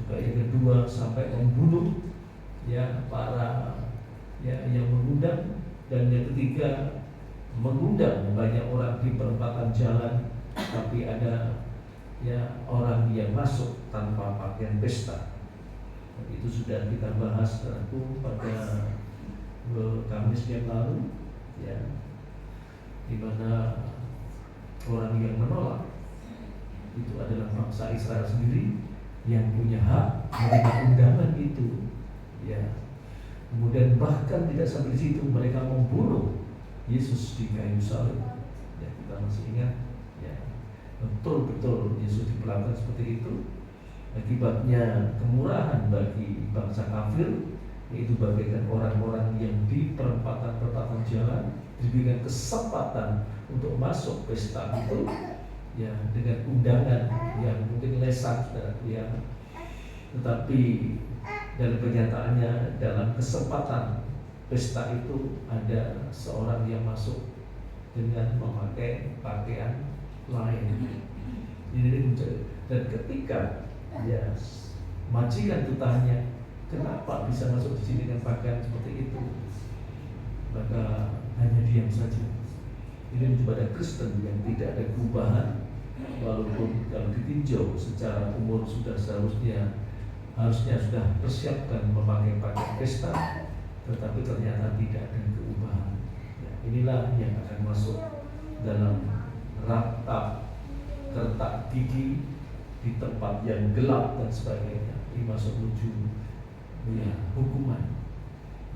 juga yang kedua sampai membunuh ya para yang mengundang, dan yang ketiga mengundang banyak orang di perempatan jalan, tapi ada orang yang masuk tanpa pakaian pesta. Itu sudah kita bahas pada Kamis yang lalu, di mana orang yang menolak itu adalah bangsa Israel sendiri yang punya hak menerima undangan itu, Kemudian bahkan tidak sampai di situ, mereka membunuh Yesus di kayu salib. Kita masih ingat, betul-betul Yesus diperlakukan seperti itu. Akibatnya kemurahan bagi bangsa kafir, yaitu bagaikan orang-orang yang di perempatan jalan diberikan kesempatan untuk masuk pesta itu, dengan undangan yang mungkin lesat, tetapi dalam kenyataannya dalam kesempatan pesta itu ada seorang yang masuk dengan memakai pakaian lain. Dan ketika majikan itu tanya, kenapa bisa masuk di sini dengan pakaian seperti itu, maka hanya diam saja. Ini kepada Kristen yang tidak ada perubahan, walaupun kalau ditinjau secara umur harusnya sudah persiapkan memakai pakaian pesta, tetapi ternyata tidak ada perubahan. Inilah yang akan masuk dalam ratap retak gigi di tempat yang gelap dan sebagainya. Ini masuk menuju hukuman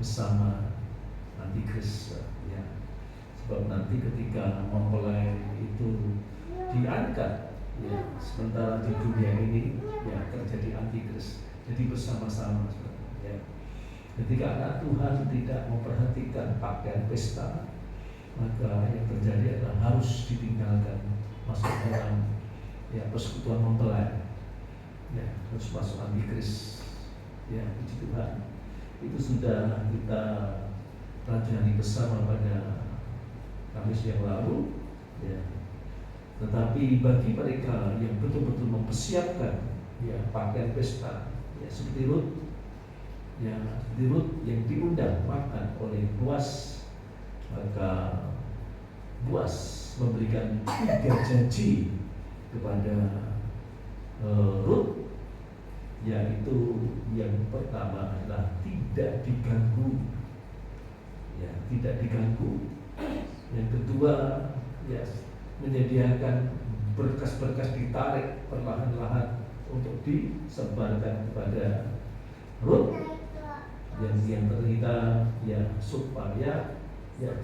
bersama antikris. Sebab nanti ketika mempelai itu diangkat, sementara di dunia ini terjadi antikris. Jadi bersama-sama, ketika anak Tuhan tidak memperhatikan pakaian pesta, maka yang terjadi adalah harus ditinggalkan, masuk dalam persekutuan mempelai, harus masuk antikris. Puji Tuhan. Itu sudah kita pelajari bersama pada Kamis yang lalu, Tetapi bagi mereka yang betul-betul mempersiapkan pakaian pesta, seperti Rut, yang diundang makan oleh Boas, maka Boas memberikan 3 janji kepada Rut, yaitu yang pertama adalah tidak diganggu, tidak diganggu. Yang kedua, menyediakan berkas-berkas ditarik perlahan-lahan untuk disebarkan kepada Rut, yang ternyata supaya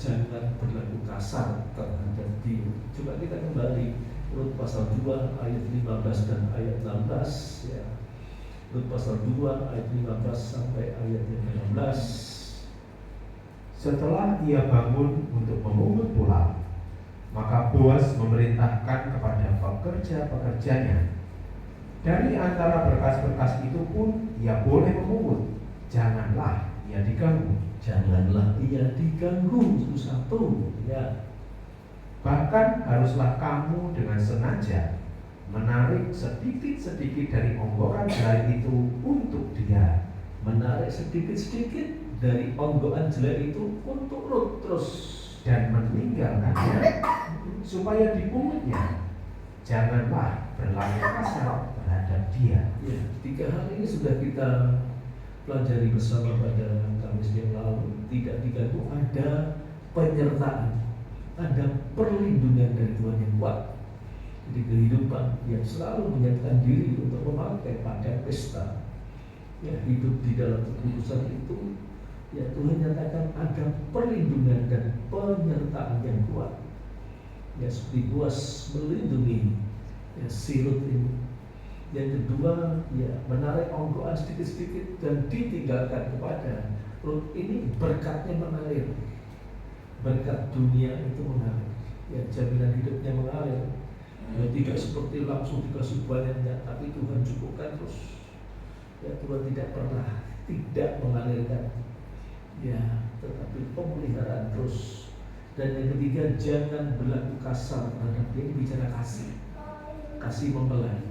jangan berlaku kasar terhadap dia. Coba kita kembali Rut pasal 2 ayat 15 dan ayat 16, Rut pasal 2 ayat 15 sampai ayat 16. Setelah ia bangun untuk memungut pulang, maka Boas memerintahkan kepada pekerja-pekerjanya, dari antara berkas-berkas itu pun ia boleh memungut, janganlah ia diganggu. Janganlah ia diganggu, satu. Bahkan haruslah kamu dengan sengaja menarik sedikit-sedikit dari onggokan jelai itu untuk dia. Menarik sedikit-sedikit dari onggokan jelai itu untuk Rut, terus dan meninggalkannya supaya dipungutnya. Janganlah berlaku kasar terhadap dia. 3 hal ini sudah kita pelajari bersama pada Kamis yang lalu. Tidak diganggu, ada penyertaan, ada perlindungan dari Tuhan yang kuat. Jadi kehidupan yang selalu menyatakan diri untuk memakai pakaian pesta, hidup di dalam kekudusan itu, Tuhan nyatakan ada perlindungan dan penyertaan yang kuat. Seperti Boas melindungi si Rut ini. Yang kedua, menarik onggokan sedikit-sedikit dan ditinggalkan kepada Rut ini. Berkatnya mengalir, berkat dunia itu mengalir, jaminan hidupnya mengalir. Tidak seperti langsung dikasih banyaknya, tapi Tuhan cukupkan terus. Tuhan tidak pernah tidak mengalirkan, tetapi pemeliharaan terus. Dan yang ketiga, jangan berlaku kasar terhadap dia. Bicara kasih mempelai,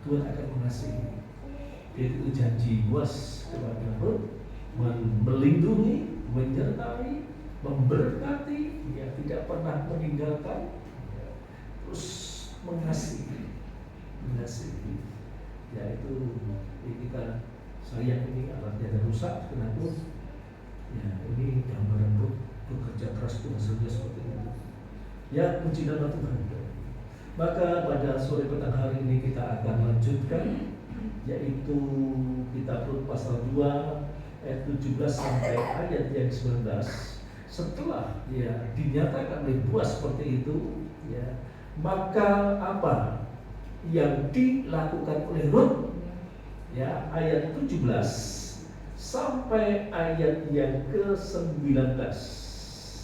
Tuhan akan mengasihi. Itu janji Boaz kepada Rut, melindungi, menyertai, memberkati, ya tidak pernah meninggalkan, ya, terus mengasihi, ya itu kita sayang ini alatnya ada rusak, kenapa? Ya ini gambaran Rut bekerja keras itu hasilnya seperti itu. Ya puji nama Tuhan. Maka pada sore petang hari ini kita akan lanjutkan, yaitu kitab Rut pasal 2 ayat 17 sampai ayat yang 19. Setelah ya dinyatakan oleh Boaz seperti itu, ya maka apa yang dilakukan oleh Rut, ya ayat 17 sampai ayat yang ke-19,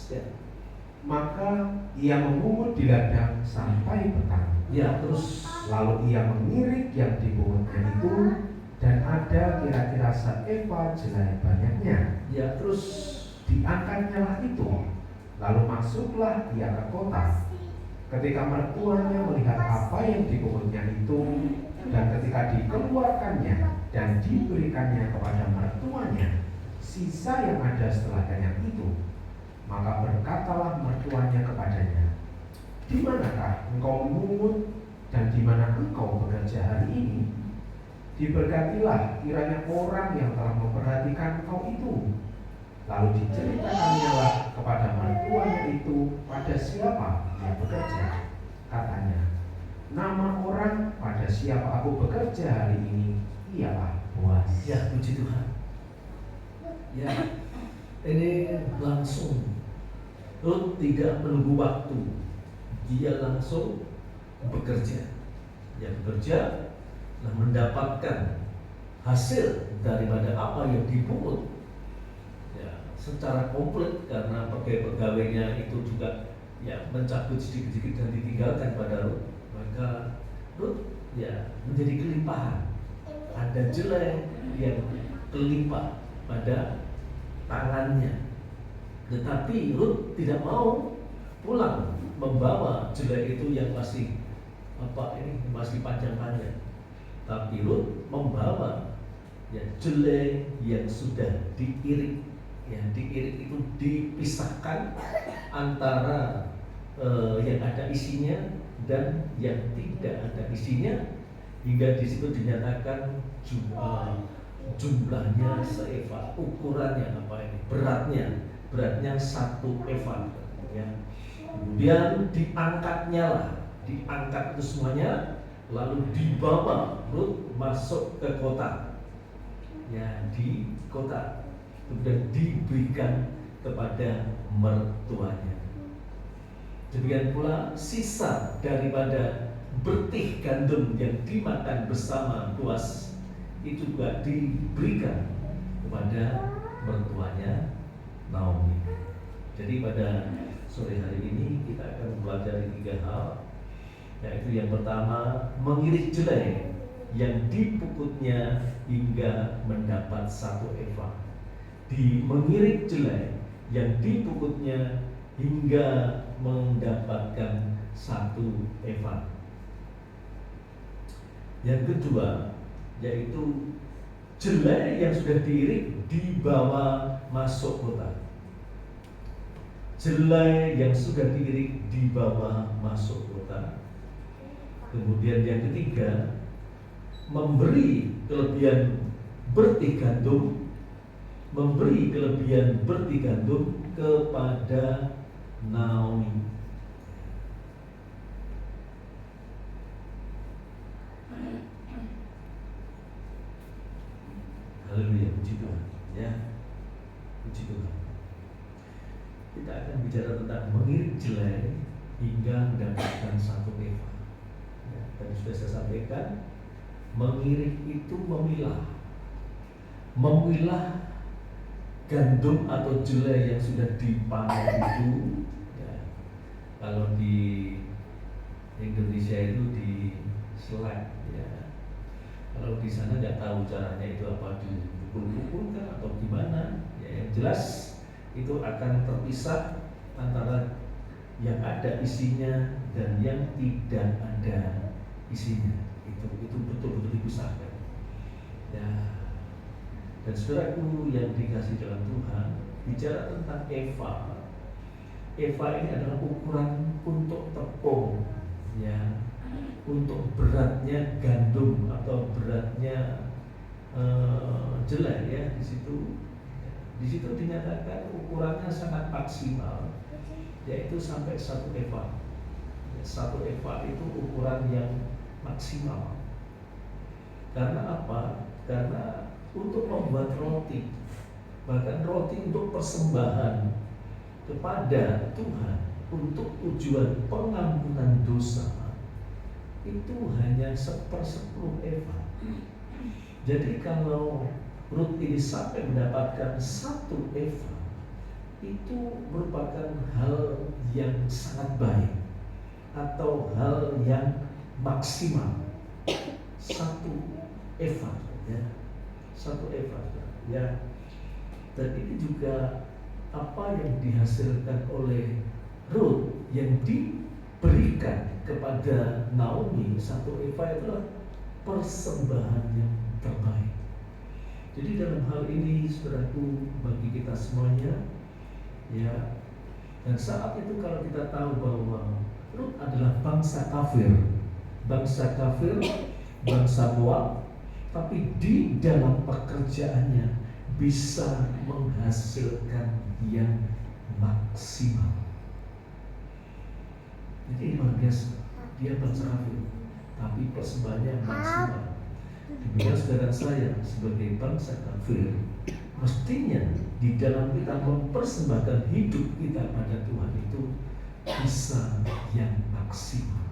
ya. Maka ia memungut di ladang sampai petang. Ya, terus Lalu ia mengirik yang dipungutnya itu, dan ada kira-kira seeva jelai banyaknya. ya, terus Diangkatnya lah itu. Lalu masuklah ia ke kota. Ketika mertuanya melihat apa yang dipungutnya itu, dan ketika dikeluarkannya dan diberikannya kepada mertuanya sisa yang ada setelah banyak itu, maka berkatalah mertuanya kepadanya, "Di manakah engkau memungut dan di mana engkau bekerja hari ini? Diberkatilah kiranya orang yang telah memperhatikan engkau itu." Lalu diceritakannya lah kepada mertuanya itu pada siapa dia bekerja. Katanya, "Nama orang pada siapa aku bekerja hari ini ialah Boaz." ya puji Tuhan. Ya, ini langsung Rut tidak menunggu waktu, dia langsung bekerja. Ya bekerja, nah mendapatkan hasil daripada apa yang dipungut. Ya, secara komplit karena pegawai-pegawainya itu juga ya mencabut sedikit-sedikit dan ditinggalkan pada Rut, maka Rut ya menjadi kelimpahan. Ada jelai yang kelimpah pada tangannya, tetapi Rut tidak mau pulang membawa jelai itu yang masih masih panjang-panjang. Tapi Rut membawa ya jelai yang sudah diirik. Ya, diirik itu dipisahkan antara yang ada isinya dan yang tidak ada isinya, hingga di situ dinyatakan jumlahnya seeva, ukurannya beratnya 1 eva, ya. Kemudian diangkat itu semuanya, lalu dibawa Rut masuk ke kota, ya di kota, kemudian diberikan kepada mertuanya. Demikian pula sisa daripada bertih gandum yang dimakan bersama Boaz itu juga diberikan kepada mertuanya Naomi. Jadi pada sore hari ini kita akan mempelajari 3 hal, yaitu yang pertama, mengirik jelai yang dipukutnya hingga mendapat 1 eva. Mengirik jelai yang dipukutnya hingga mendapatkan 1 eva. Yang kedua, yaitu jelai yang sudah diirik dibawa masuk kota. Jelai yang sudah diirik dibawa masuk kota. Kemudian yang ketiga, memberi kelebihan bertih gandum kepada Naomi. Haleluya, puji Tuhan, ya, puji Tuhan. Kita akan bicara tentang mengirik jelai hingga mendapatkan 1 eva. Ya, tadi sudah saya sampaikan, mengirik itu memilah gandum atau jelai yang sudah dipanen itu. Ya, kalau di Indonesia itu di selek, ya. Kalau di sana nggak tahu caranya itu apa, dipukul-pukul kan atau gimana, ya yang jelas itu akan terpisah antara yang ada isinya dan yang tidak ada isinya. Itu betul-betul dipisahkan. Ya, Dan saudaraku yang dikasih dalam Tuhan, bicara tentang Eva. Eva ini adalah ukuran untuk tepung, ya, untuk beratnya gandum atau beratnya jelai, ya. Di situ dinyatakan ukurannya sangat maksimal, yaitu sampai 1 eva. 1 eva itu ukuran yang maksimal. Karena apa? Karena untuk membuat roti, bahkan roti untuk persembahan kepada Tuhan untuk tujuan pengampunan dosa, itu hanya 1/10 eva. Jadi kalau Rut ini sampai mendapatkan 1 eva, itu merupakan hal yang sangat baik atau hal yang maksimal. 1 eva, ya, 1 eva, ya. Dan ini juga apa yang dihasilkan oleh Rut yang diberikan kepada Naomi. 1 eva itulah persembahan yang terbaik. Jadi dalam hal ini, saudaraku, bagi kita semuanya, ya, dan saat itu kalau kita tahu bahwa Rut adalah bangsa kafir, bangsa Moab, tapi di dalam pekerjaannya bisa menghasilkan yang maksimal. Jadi luar biasa. Dia bangsa kafir, tapi persembahannya maksimal. Demikian saudara saya, sebagai bangsa kafir, mestinya di dalam kita mempersembahkan hidup kita pada Tuhan itu bisa yang maksimal,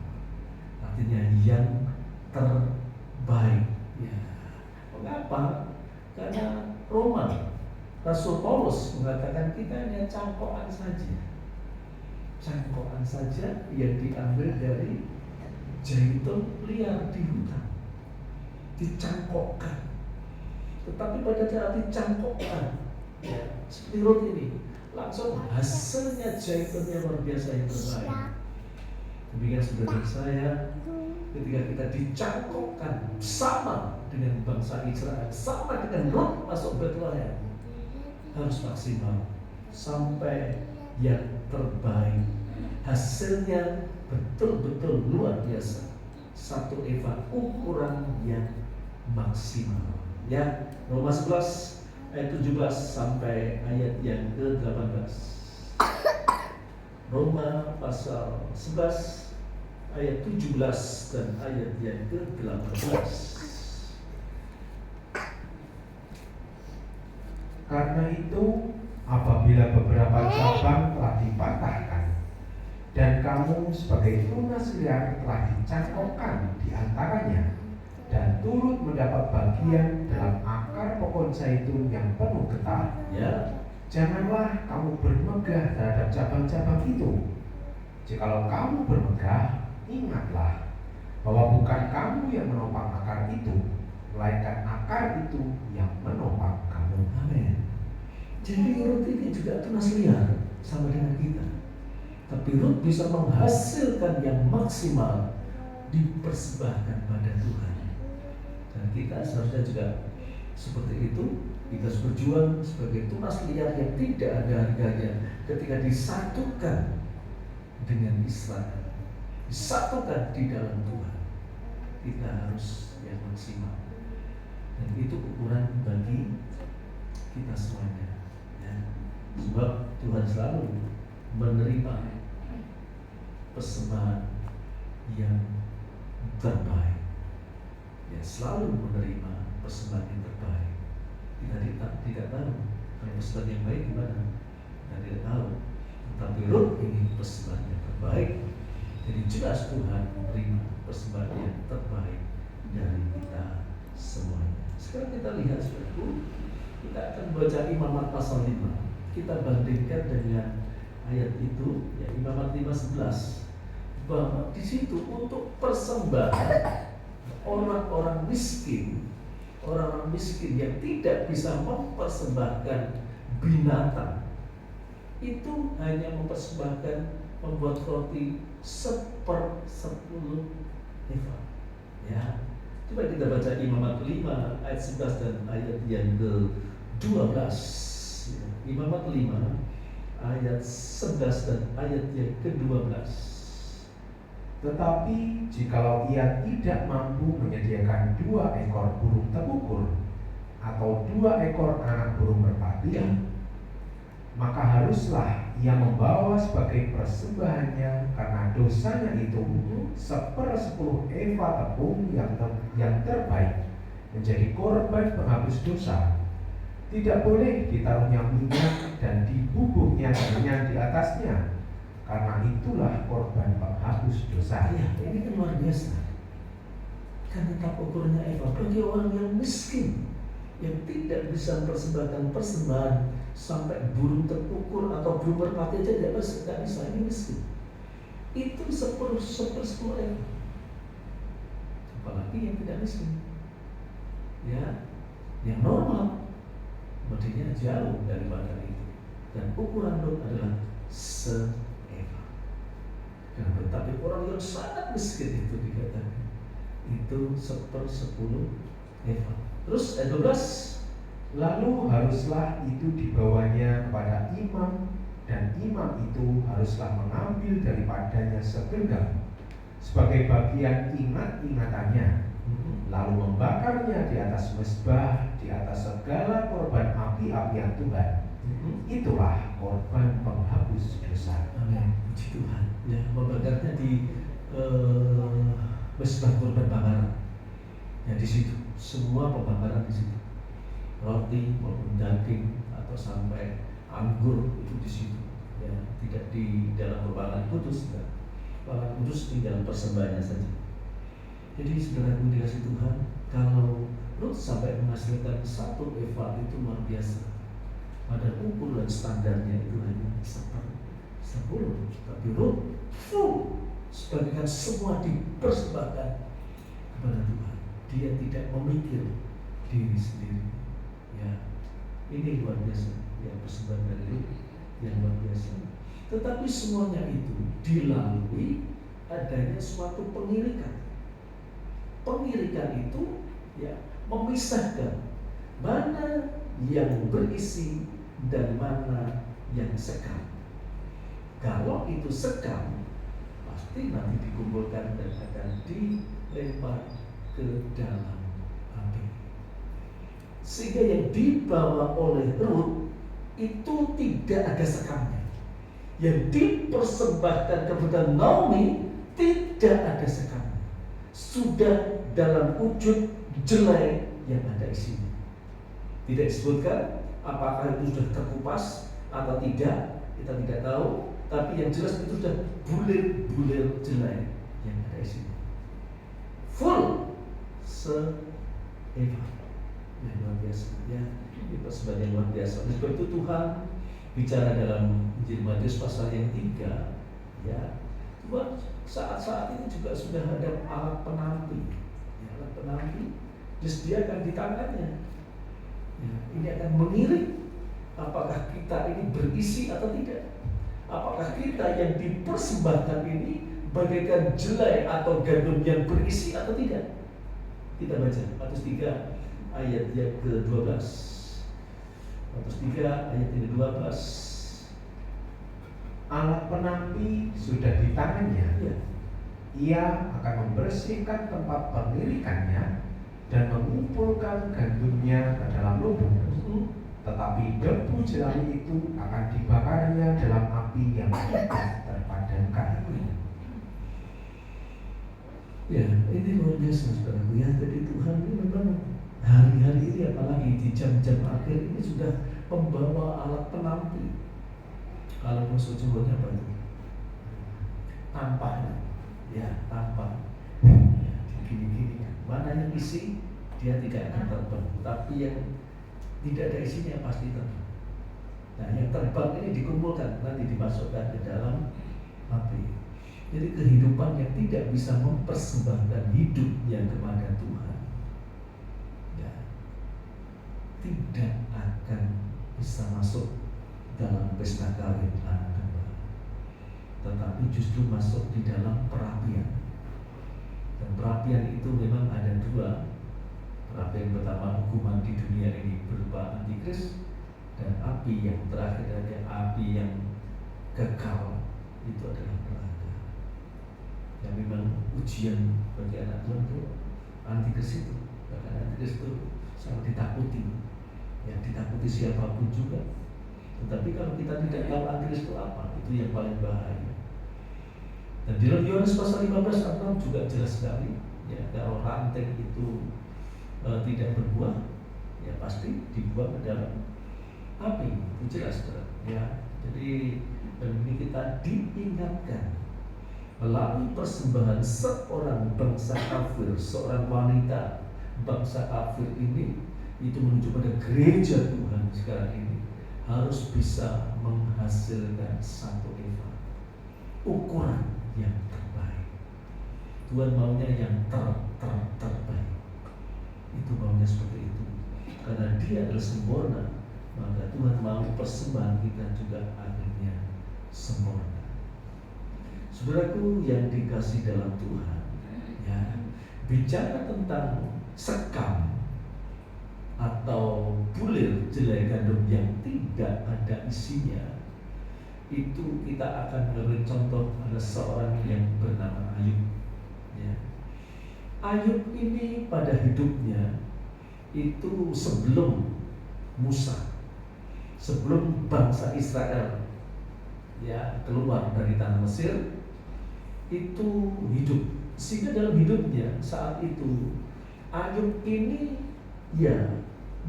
artinya yang terbaik, ya. Mengapa? Karena Rasul Paulus mengatakan kita hanya cangkokan saja yang diambil dari zaitun liar di hutan, dicangkokkan. Tetapi pada saat dicangkokkan, ya, seperti Rut ini, langsung hasilnya zaitunnya luar biasa yang terbaik. Demikian saudara saya, ketika kita dicangkokkan sama dengan bangsa Israel, sama dengan Rut masuk Bethlehem, harus maksimal sampai yang terbaik. Hasilnya betul-betul luar biasa. 1 eva ukuran yang maksimal, ya. Roma 11 ayat 17 sampai ayat yang ke-18. Roma pasal 11 ayat 17 dan ayat yang ke-18. Karena itu, apabila beberapa cabang telah dipatahkan dan kamu sebagai tunas liar telah dicangkokkan di antaranya dan turut mendapat bagian dalam akar pohon zaitun yang penuh getah, Ya, janganlah kamu bermegah terhadap cabang-cabang itu. Jikalau kamu bermegah, ingatlah bahwa bukan kamu yang menopang akar itu, melainkan akar itu yang menopang kamu. amin. Jadi Rut ini juga tunas liar sama dengan kita, tapi Rut bisa menghasilkan yang maksimal, dipersembahkan pada Tuhan. Dan kita seharusnya juga seperti itu. Kita harus berjuang sebagai tunas liar yang tidak ada harganya ketika disatukan dengan Israel, disatukan di dalam Tuhan. Kita harus yang maksimal, dan itu ukuran bagi kita semuanya, ya. Sebab Tuhan selalu menerima persembahan yang terbaik, ya, selalu menerima persembahan yang terbaik. Kita tidak tahu kalau persembahan yang baik gimana, kita tidak tahu. Tetapi Rut ini persembahan yang terbaik. Jadi jelas Tuhan menerima persembahan yang terbaik dari kita semuanya. Sekarang kita lihat, saudaraku, kita akan baca Imamat pasal 5. Kita bandingkan dengan ayat itu, ya, Imamat 5:11, bahwa di situ untuk persembahan orang-orang miskin yang tidak bisa mempersembahkan binatang, itu hanya mempersembahkan membuat roti 1/10 eva, ya. Coba kita baca Imamat 5 ayat 11 dan ayat yang ke-12. Imamat 5 ayat 11 dan ayat yang ke-12. Tetapi jikalau ia tidak mampu menyediakan 2 ekor burung tebukur atau 2 ekor anak burung merpati, maka haruslah ia membawa sebagai persembahannya karena dosanya itu 1/10 eva tepung yang terbaik menjadi korban penghapus dosa. Tidak boleh ditaruhnya minyak dan dibubuhnya minyak di atasnya, karena itulah korban penghapus dosa. Ya, ini kan luar biasa. Karena tak ukurnya Eva bagi orang yang miskin, yang tidak bisa mempersembahkan persembahan sampai burung terukur atau burung merpati aja tidak bisa, ini miskin. Itu 10/10 Eva. Apalagi yang tidak miskin, ya, yang normal, modelnya jauh daripada itu. Dan ukuran lot adalah se-eva. Tetapi orang yang sangat miskin itu dikatakan itu 1/10 eva. Terus ayat 12, lalu haruslah itu dibawanya kepada imam, dan imam itu haruslah mengambil daripadanya segenggam sebagai bagian ingat-ingatannya, lalu membakarnya di atas mezbah, di atas segala korban api-apian Tuhan. Itulah korban penghapus dosa. Amin, puji Tuhan. Ya, membakarnya di mezbah korban bakaran. Ya, di situ semua pembakaran di situ, roti maupun daging atau sampai anggur itu di situ. Ya, tidak di dalam korban kudus, korban kudus di dalam persembahannya saja. Jadi saudaraku dikasih Tuhan, kalau Ruth sampai menghasilkan 1 eva itu luar biasa. Pada ukur dan standarnya itu hanya 10, tapi Ruth full, sebagaikan semua dipersembahkan kepada Tuhan. Dia tidak memikir diri sendiri. Ya, ini luar biasa. Ya, persembahan dari Ruth yang luar biasa. Tetapi semuanya itu dilalui adanya suatu pengirikan. Pengirikan itu ya memisahkan mana yang berisi dan mana yang sekam. Kalau itu sekam, pasti nanti dikumpulkan dan akan dilempar ke dalam api. Sehingga yang dibawa oleh Ruth itu tidak ada sekamnya. Yang dipersembahkan kepada Naomi tidak ada sekamnya. Sudah dalam wujud jelai yang ada isinya. Tidak disebutkan apakah itu sudah terkupas atau tidak, kita tidak tahu. Tapi yang jelas itu sudah bulir-bulir jelai yang ada isinya. Full se-eva. Yang luar biasa. Ya, itu sebagai luar biasa. Oleh sebab itu Tuhan bicara dalam Injil Matius pasal yang 3, ya, buat saat-saat ini juga sudah ada alat penampi. Ya, alat penampi disediakan di tangannya. Ya, ini akan mengiring apakah kita ini berisi atau tidak. Apakah kita yang dipersembahkan ini bagaikan jelai atau gandum yang berisi atau tidak. Kita baca Matius 3 ayat yang ke-12. Matius 3 ayat yang ke-12. Alat penampi sudah di tangannya. Ya. Ia akan membersihkan tempat pengirikannya dan mengumpulkan gandumnya ke dalam lubung. Tetapi debu jelai itu akan dibakarnya dalam api yang tidak terpadamkan. Ya, ini luar biasa saudaraku ya. Jadi Tuhan ini memang hari-hari ini, apalagi di jam-jam akhir ini, sudah membawa alat penampi. Kalau musuh Jawanya apa itu? Tampaknya, ya tampak. Ya, gini-gini. Mana yang isi dia tidak akan terbang, tapi yang tidak ada isinya pasti terbang. Nah, yang terbang ini dikumpulkan, nanti dimasukkan ke dalam api. Jadi kehidupan yang tidak bisa mempersembahkan hidupnya kepada Tuhan, ya, tidak akan bisa masuk dalam pesta kawin anak domba, tetapi justru masuk di dalam perapian. Dan perapian itu memang ada dua. Perapian pertama, hukuman di dunia ini berupa antikris, dan api yang terakhir ada api yang kekal, itu adalah neraka. Yang memang ujian bagi anak Tuhan itu antikris itu. Bahkan antikris itu sangat ditakuti, yang ditakuti siapapun juga. Tetapi kalau kita tidak tahu antikris itu apa, itu yang paling bahaya. Dan di dalam Yohanes pasal 15 ayat 6 juga jelas sekali, ya, kalau ranting itu tidak berbuah, ya pasti dibuang ke dalam api. Itu jelas, ya. Jadi ini kita diingatkan melalui persembahan seorang bangsa kafir, seorang wanita bangsa kafir ini, itu menuju pada gereja Tuhan sekarang ini harus bisa menghasilkan satu Eva, ukuran yang terbaik. Tuhan maunya yang terbaik. Itu maunya seperti itu. Karena Dia adalah sempurna, maka Tuhan mau persembahan kita juga akhirnya sempurna. Saudaraku yang dikasih dalam Tuhan, ya, bicara tentang sekam atau bulir jelai gandum yang tidak ada isinya, itu kita akan memberi contoh ada seorang yang bernama Ayub. Ya. Ayub ini pada hidupnya itu sebelum Musa, sebelum bangsa Israel, ya, keluar dari tanah Mesir, itu hidup. Sehingga dalam hidupnya saat itu Ayub ini, ya,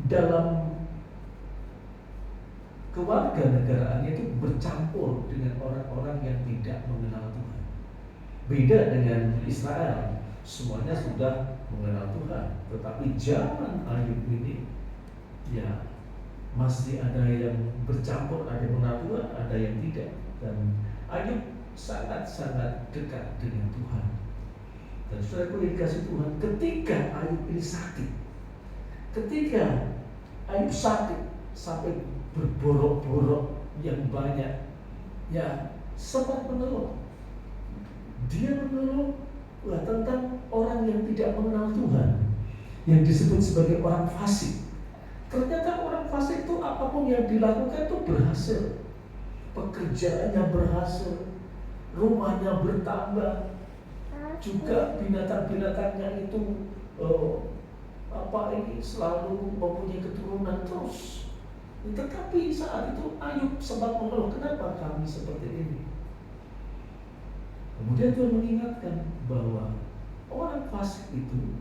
dalam kewarganegaraannya itu bercampur dengan orang-orang yang tidak mengenal Tuhan. Beda dengan Israel, semuanya sudah mengenal Tuhan. Tetapi zaman Ayub ini, ya, masih ada yang bercampur, ada yang mengenal Tuhan, ada yang tidak. Dan Ayub sangat-sangat dekat dengan Tuhan. Dan saudaraku yang dikasih Tuhan, ketika Ayub ini sakit, ketika Ayub sakit sampai berborok-borok yang banyak, ya, sempat mengeluh. Dia mengeluh tentang orang yang tidak mengenal Tuhan, yang disebut sebagai orang fasik. Ternyata orang fasik itu apapun yang dilakukan itu berhasil. Pekerjaannya berhasil, rumahnya bertambah, juga binatang-binatangnya itu selalu mempunyai keturunan terus. Tetapi saat itu Ayub sempat mengeluh, kenapa kami seperti ini? Kemudian Tuhan mengingatkan bahwa orang fasik itu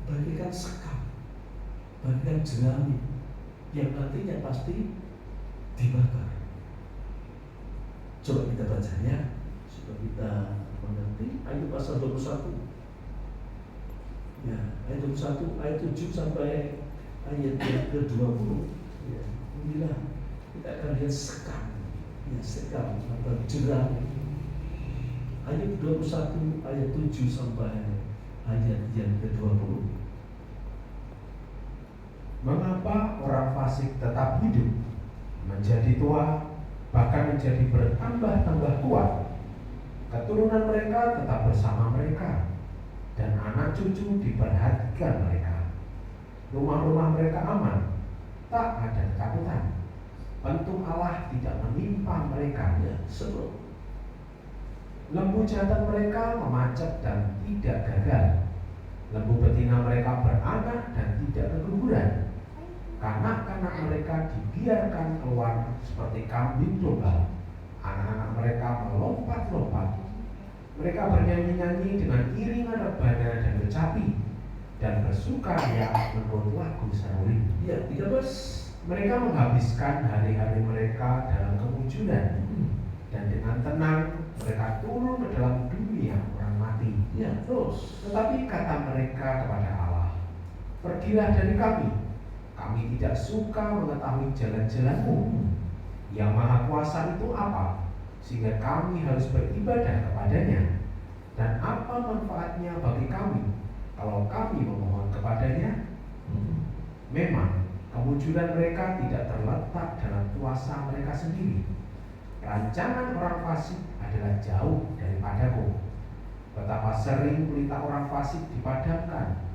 bagaikan sekam, bagaikan jerami yang nantinya pasti dibakar. Coba kita baca, ya, supaya kita mengerti. Ayub pasal 21, ya, ayat 21, ayat 7 sampai ayat yang ke-20, ya. Inilah kita akan lihat sekam, ya, sekam atau jerami. Ayat 21 ayat 7 sampai ayat yang ke-20. Mengapa orang fasik tetap hidup, menjadi tua, bahkan menjadi bertambah-tambah kuat? Keturunan mereka tetap bersama mereka, dan anak cucu diperhatikan mereka. Rumah-rumah mereka aman, tak ada ketakutan. Bentuk Allah tidak menimpa mereka. Ya, sebelum Lembu jantan mereka memacet dan tidak gagal. Lembu betina mereka beranak dan tidak keguguran. Kanak-kanak mereka dibiarkan keluar seperti kambing domba. Anak-anak mereka melompat-lompat. Mereka bernyanyi-nyanyi dengan iringan rebana dan kecapi, dan bersukaria menurut lagu seruling. ya, 13. Mereka menghabiskan hari-hari mereka dalam kemunculan, dan dengan tenang mereka turun ke dalam dunia orang mati. Ya, terus. Tetapi kata mereka kepada Allah, pergilah dari kami. Kami tidak suka mengetahui jalan-jalan-Mu. Yang Maha Kuasa itu apa, sehingga kami harus beribadah kepadanya? Dan apa manfaatnya bagi kami kalau kami memohon kepadanya? Memang kemunculan mereka tidak terletak dalam kuasa mereka sendiri. Rancangan orang fasik adalah jauh daripadaku. Betapa sering pelita orang fasik dipadamkan,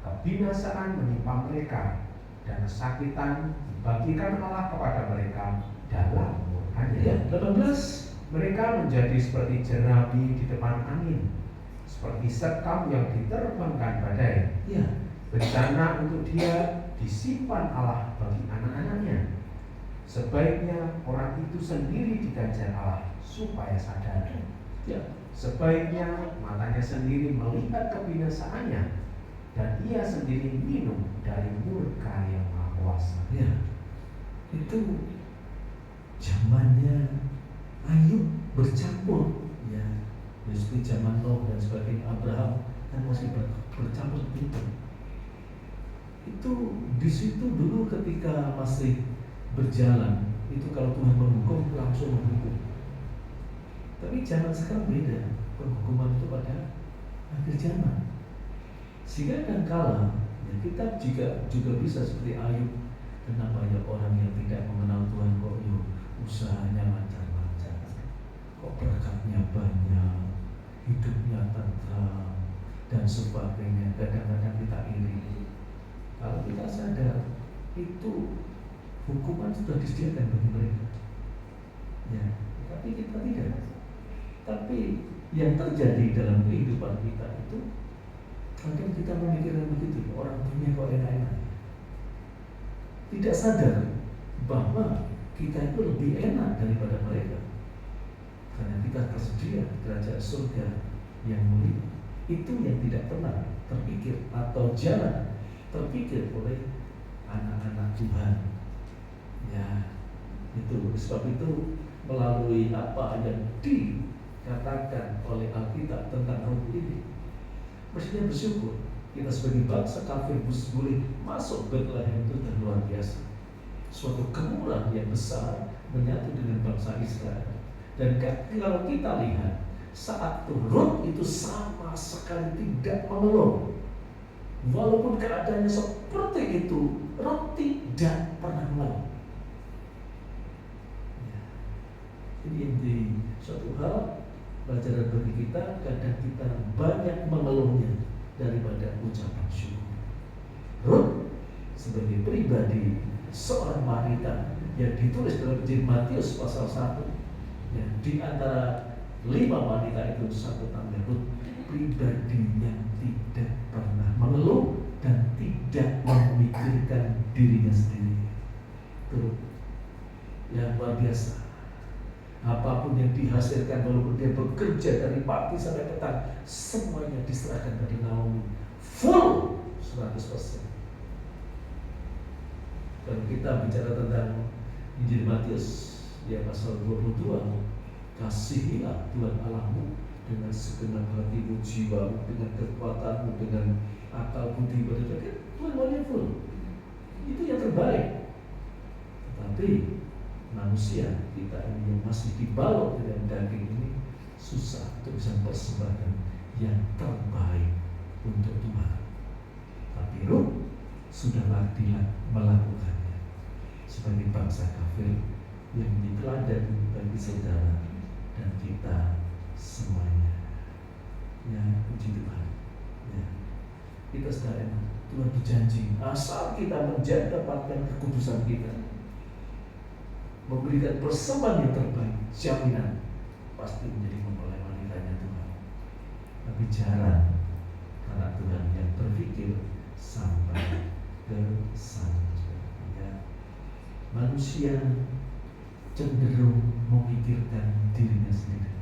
kebinasaan menimpa mereka, dan kesakitan dibagikan Allah kepada mereka dalam murkanya. 18. Mereka menjadi seperti jerami di depan angin, seperti sekam yang diterbangkan badai. Ya, Bencana untuk dia disimpan Allah bagi anak-anaknya. Sebaiknya orang itu sendiri diganjar Allah supaya sadar. ya, Sebaiknya matanya sendiri melihat kebinasaannya, dan ia sendiri minum dari murka yang Maha Kuasa. ya. Itu zamannya Ayub bercampur, ya. Seperti zaman Nuh dan sebagainya, Abraham kan masih bercampur seperti itu. Itu di situ dulu ketika masih berjalan, itu kalau Tuhan menghukum langsung menghukum. Tapi zaman sekarang beda, penghukuman itu pada akhir zaman. Sehingga kadang-kala ya kita juga bisa seperti Ayub. Kenapa ya orang yang tidak mengenal Tuhan kok usahanya lancar-lancar, kok berkatnya banyak, hidupnya tentram dan sebagainya. Kadang-kadang kita iri. Kalau kita sadar itu hukuman sudah disediakan bagi mereka, ya, tapi kita tidak. Tapi yang terjadi dalam kehidupan kita itu kadang kita memikirkan begitu, orang dunia kok enak-enak, tidak sadar bahwa kita itu lebih enak daripada mereka, karena kita tersedia kerajaan surga yang mulia. Itu yang tidak pernah terpikir atau jarang terpikir oleh anak-anak Tuhan. Ya, itu sebab itu melalui apa yang dikatakan oleh Alkitab tentang Ruh ini, mestinya bersyukur. Kita sebagai bangsa kafir boleh masuk Bethlehem itu dan luar biasa. Suatu kemurahan yang besar menyatu dengan bangsa Israel. Dan kalau kita lihat saat turun itu sama sekali tidak mengeluh. Walaupun keadaannya seperti itu, Ruth tidak pernah mengeluh. Ini suatu hal pelajaran bagi kita. Kadang kita banyak mengeluhnya daripada ucapan syukur. Ruth sebagai pribadi, seorang wanita yang ditulis dalam Injil Matius pasal 1, ya, di antara 5 wanita itu satu namanya Ruth, pribadi yang tidak pernah mengeluh dan tidak memikirkan dirinya sendiri. Itu yang luar biasa. Apapun yang dihasilkan, walaupun dia bekerja dari pagi sampai petang, semuanya diserahkan pada Naomi, full 100%. Kalau kita bicara tentang Injil Matius, ya pasal 22, kasihilah Tuhan Allahmu dengan segenap hatimu, jiwamu, dengan kekuatanmu, dengan akal budi berdekat. Tuhan maunya full. Itu yang terbaik. Tetapi manusia kita ini yang masih dibalut dengan daging ini susah untuk bisa mempersembahkan yang terbaik untuk Tuhan. Tapi Ruth sudah melakukannya sebagai bangsa kafir yang menjadi teladan bagi saudara dan kita semuanya. Ya, puji Tuhan. Ya, kita sudah enak. Tuhan berjanji asal kita menjaga kekudusan kita, memberikan persembahan yang terbaik, jaminan pasti menjadi mempelai wanitanya Tuhan. Tapi jarang karena Tuhan yang berpikir sampai ke sana. Ya. Manusia cenderung memikirkan dirinya sendiri.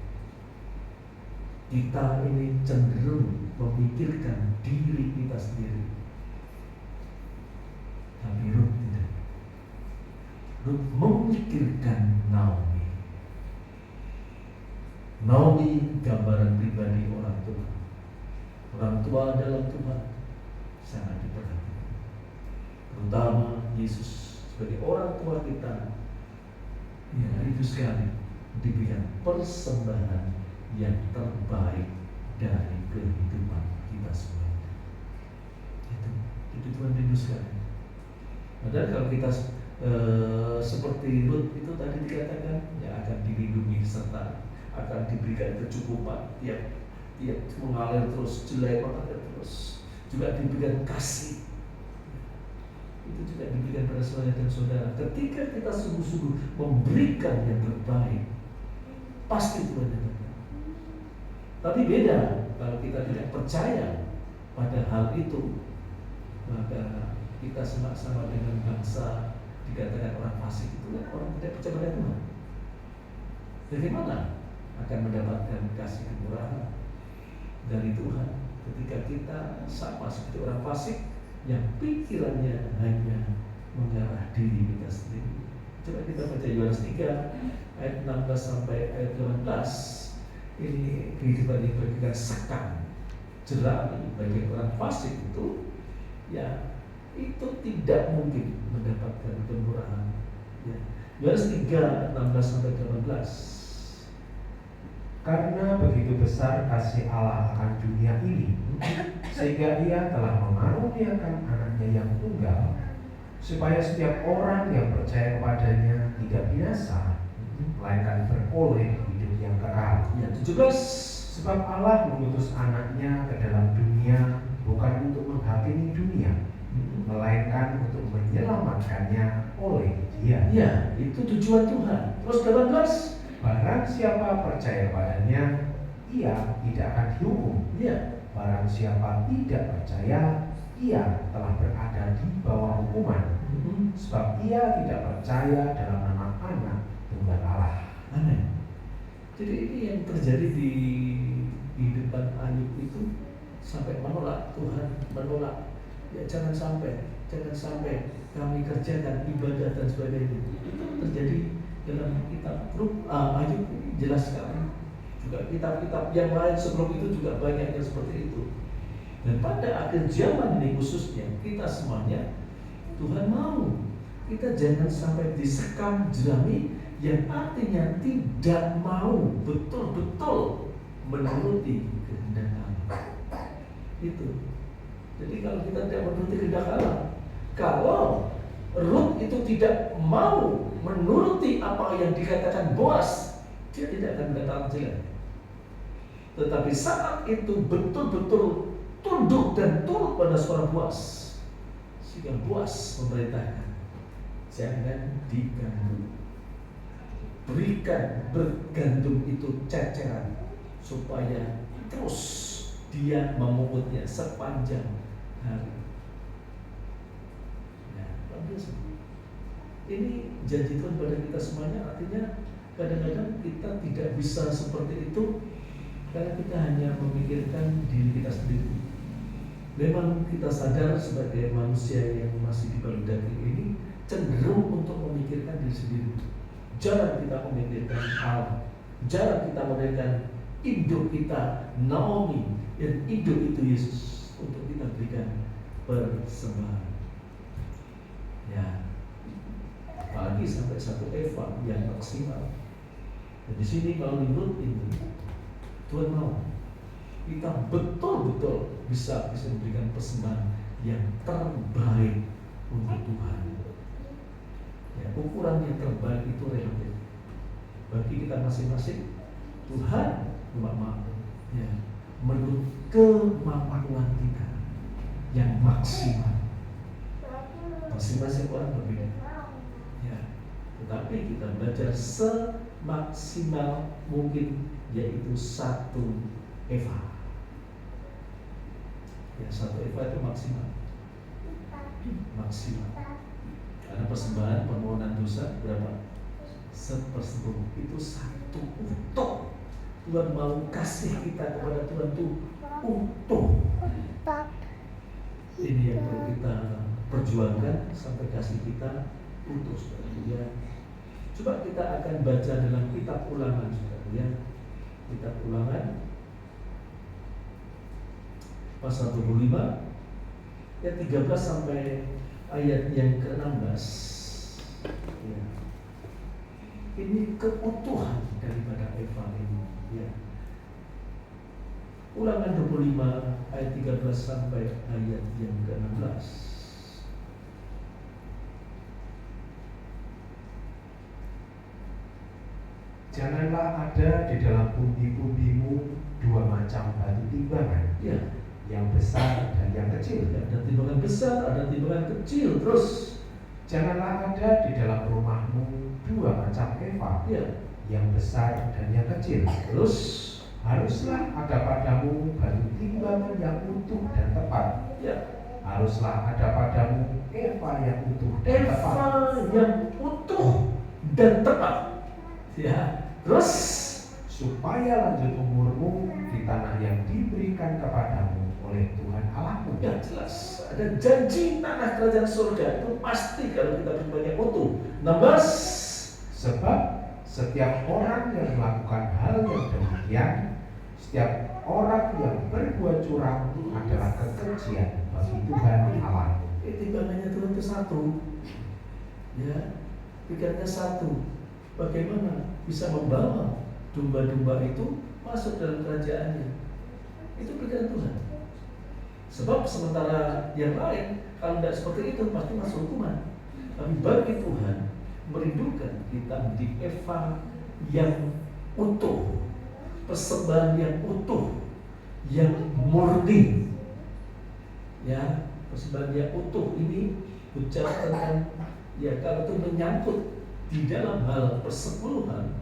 Kita ini cenderung memikirkan diri kita sendiri. Tapi Ruth tidak. Ruth memikirkan Naomi. Naomi gambaran pribadi orang tua. Orang tua dalam Tuhan sangat diperhatikan. Terutama Yesus sebagai orang tua kita. Ya, itu sekali diberikan persembahan yang terbaik dari kehidupan kita semua. Itu Tuhan rindu sekali. Padahal kalau kita seperti Ruth itu tadi dikatakan, ya akan dilindungi serta akan diberikan kecukupan dia mengalir terus, jelek mengalir terus, juga diberikan kasih. Itu juga diberikan pada saudara dan saudara. Ketika kita sungguh-sungguh memberikan yang terbaik, pasti Tuhan yang terbaik. Tapi beda kalau kita tidak percaya pada hal itu, maka kita sama-sama dengan bangsa dikatakan orang fasik itu kan orang tidak percaya pada Tuhan. Bagaimana akan mendapatkan kasih kemurahan dari Tuhan ketika kita sama seperti orang fasik yang pikirannya hanya mengarah diri kita sendiri? Coba kita baca Yohanes 3 ayat 16 sampai ayat 18. Ini kehidupan yang bergerak sekam, jerami bagi orang fasik itu, ya itu tidak mungkin mendapatkan kemurahan. Ya. Yohanes 3 16 sampai 18. Karena begitu besar kasih Allah akan dunia ini, sehingga Ia telah mengaruniakan anaknya yang tunggal, supaya setiap orang yang percaya kepadanya tidak binasa, melainkan beroleh hidup yang kekal. Ya, 17. Sebab Allah mengutus anaknya ke dalam dunia bukan untuk menghakimi dunia, melainkan untuk menyelamatkannya oleh Dia. Ya, itu tujuan Tuhan. Terus 18. Barang siapa percaya padanya, ia tidak akan dihukum. Ya. Barang siapa tidak percaya, ia telah berada di bawah hukuman, sebab ia tidak percaya dalam nama Anak Tunggal Allah. Amin. Jadi ini yang terjadi di kehidupan Ayub itu, sampai menolak Tuhan, menolak. Ya jangan sampai kami kerjakan ibadah dan sebagainya. Itu terjadi dalam kitab Ayub, jelas sekali. Juga kitab-kitab yang lain sebelum itu juga banyak yang seperti itu. Dan pada akhir zaman ini khususnya, kita semuanya, Tuhan mau kita jangan sampai disekam jerami, yang artinya tidak mau betul-betul menuruti kehendak Allah. Itu. Jadi kalau kita tidak menuruti kehendak Allah, kalau Rut itu tidak mau menuruti apa yang dikatakan Boas, dia tidak akan mendatangkan jelek. Tetapi saat itu betul-betul tunduk dan turut pada suara Boas, sehingga Boas memerintahkan, jangan diganggu, berikan bergandum itu ceceran, supaya terus dia memungutnya sepanjang hari. Ini janji Tuhan pada kita semuanya. Artinya kadang-kadang kita tidak bisa seperti itu karena kita hanya memikirkan diri kita sendiri. Memang kita sadar sebagai manusia yang masih dibalut daging ini cenderung untuk memikirkan diri sendiri. Jarang kita memikirkan Allah, jarang kita memikirkan hidup kita, Naomi, dan hidup itu Yesus untuk kita berikan persembahan. Ya, apalagi sampai satu Eva yang maksimal. Dan di sini kalau menurut ini, Tuhan mau kita betul-betul bisa memberikan persembahan yang terbaik untuk Tuhan. Ya, ukuran yang terbaik itu relatif. Bagi kita masing-masing, Tuhan ya, menurut kemampuan kita yang maksimal. Masing-masing orang berbeda. Ya, tetapi kita belajar semaksimal mungkin, yaitu 1 Eva. Ya, 1 Eva itu maksimal. Karena persembahan permohonan dosa berapa? 1/10. Itu 1 utuh. Tuhan mau kasih kita kepada Tuhan itu utuh. Ini yang perlu kita perjuangkan sampai kasih kita utuh, saudara. Coba kita akan baca dalam kitab Ulangan, saudara. Kitab Ulangan pasal 25 ayat 13 sampai ayat yang ke-16. Ya. Ini keutuhan daripada Eva ini. Ya. Ulangan 25 ayat 13 sampai ayat yang ke-16. Janganlah ada di dalam pundi-pundimu dua macam batu timbangan, Ya, yang besar dan yang kecil. ada timbangan besar, ada timbangan kecil. Terus, Janganlah ada di dalam rumahmu dua macam eva, ya, yang besar dan yang kecil. terus, Haruslah ada padamu batu timbangan yang utuh dan tepat. ya, Haruslah ada padamu eva yang utuh dan tepat. eva yang utuh dan tepat. Ya, terus, Supaya lanjut umurmu di tanah yang diberikan kepadamu oleh Tuhan Allahmu. ya jelas ada janji tanah kerajaan surga itu pasti kalau kita berbanyak utuh. 16. Sebab setiap orang yang melakukan hal yang demikian, setiap orang yang berbuat curang adalah kekejian bagi Tuhan Allahmu. Timbangannya Tuhan itu satu. Ya, pikirnya satu. Bagaimana bisa membawa domba-domba itu masuk dalam kerajaannya? Itu pikiran Tuhan. Sebab sementara yang lain kalau tidak seperti itu pasti masuk hukuman. Tapi bagi Tuhan merindukan kita di eva yang utuh, persembahan yang utuh, yang murni. Ya, persembahan yang utuh ini bicara tentang ya kalau itu menyangkut di dalam hal persepuluhan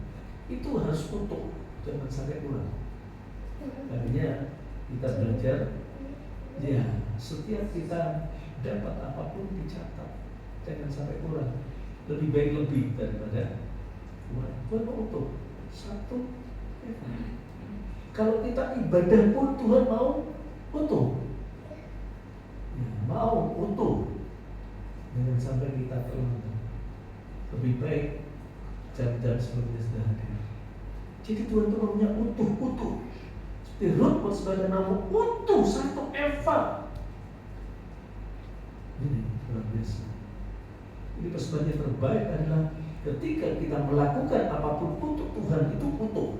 itu harus utuh, jangan sampai kurang. Artinya kita belajar ya setiap kita dapat apapun dicatat, jangan sampai kurang. Lebih baik lebih daripada kurang. Tuhan mau utuh satu. Kalau kita ibadah pun Tuhan mau utuh, ya, mau utuh, jangan sampai kita terlambat. Lebih baik jam-jam sebelumnya sudah hadir. Jadi Tuhan itu maunya utuh-utuh. Seperti Rut sebagai nama utuh satu eva. Ini luar biasa. Ini persembahan yang terbaik adalah ketika kita melakukan apapun untuk Tuhan itu utuh.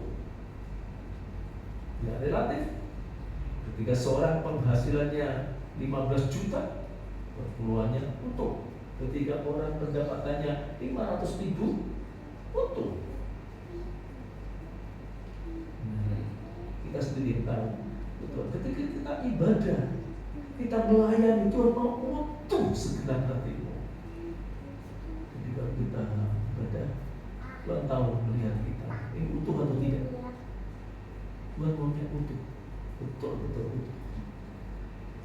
Ya relatif. Ketika seorang penghasilannya 15 juta, perpuluhannya utuh. Ketika orang pendapatannya 500.000, utuh. Kita sendiri tahu betul. Ketika kita ibadah, kita melayani Tuhan mau utuh segenap hatimu. Ketika kita ibadah, Tuhan tahu melihat kita ini utuh atau tidak. Tuhan maunya utuh, betul-betul utuh.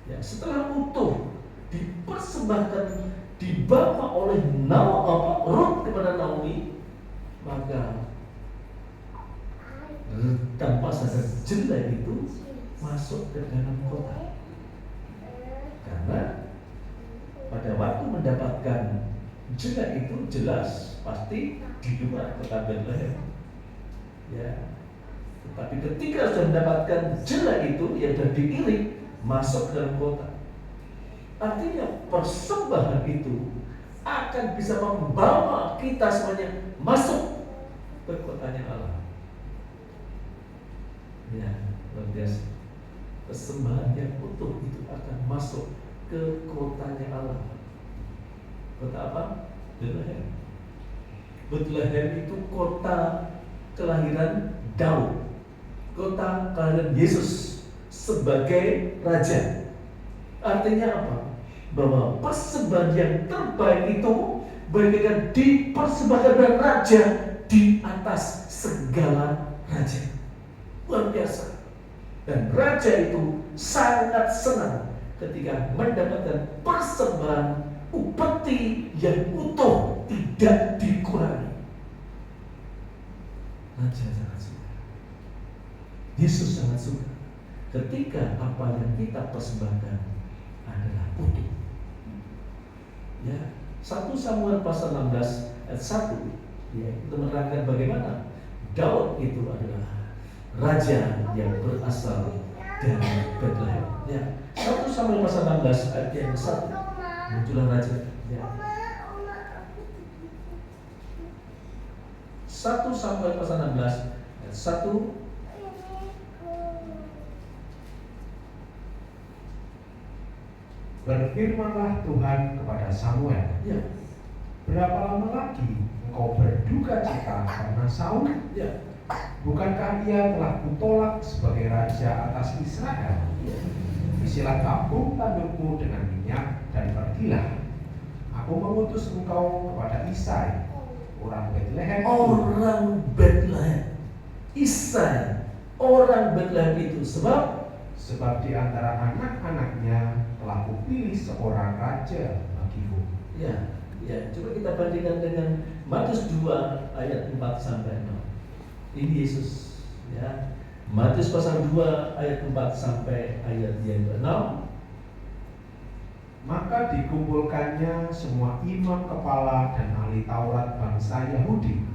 Ya, setelah utuh dipersembahkan, dibawa oleh Rut kepada Naomi, maka tanpa sadar jela itu masuk ke dalam kota. Karena pada waktu mendapatkan jela itu jelas pasti di luar kota Bethlehem. Ya. Tetapi ketika sudah mendapatkan jela itu yang sudah diiring masuk ke dalam kota. Artinya persembahan itu akan bisa membawa kita semuanya masuk ke kotanya Allah. Ya, luar biasa. Persembahan yang utuh itu akan masuk ke kotanya Allah. Kota apa? Bethlehem. Bethlehem itu kota kelahiran Daud, kota kelahiran Yesus sebagai raja. Artinya apa? Bahwa persembahan yang terbaik itu bagaikan dipersembahkan dan raja di atas segala raja. Luar biasa. Dan raja itu sangat senang ketika mendapatkan persembahan upeti yang utuh, tidak dikurangi. Raja sangat suka. Yesus sangat suka ketika apa yang kita persembahkan adalah utuh. Ya, 1 Samuel pasal 16 ayat 1 ya, itu menerangkan bagaimana Daud itu adalah raja yang berasal dari Bethlehem. Ya, 1 Samuel pasal 16 ayat yang 1 muncullah raja. Ya. 1 Samuel pasal 16 ayat 1. Berfirmanlah Tuhan kepada Samuel, Ya. berapa lama lagi engkau berduka cita karena Saul? Ya. Bukankah ia telah kutolak sebagai raja atas Israel? Isilah tabung tandukmu dengan minyak dan pergilah. Aku mengutus engkau kepada Isai, orang Betlehem. Orang Betlehem, Isai, orang Betlehem itu Sebab di antara anak-anaknya telah kupilih seorang raja bagiku. ya, coba kita bandingkan dengan Matius 2 ayat 4 sampai 6. Ini Yesus, ya. Matius pasal 2 ayat 4 sampai ayat yang ke-6. Maka dikumpulkannya semua imam kepala dan ahli Taurat bangsa Yahudi.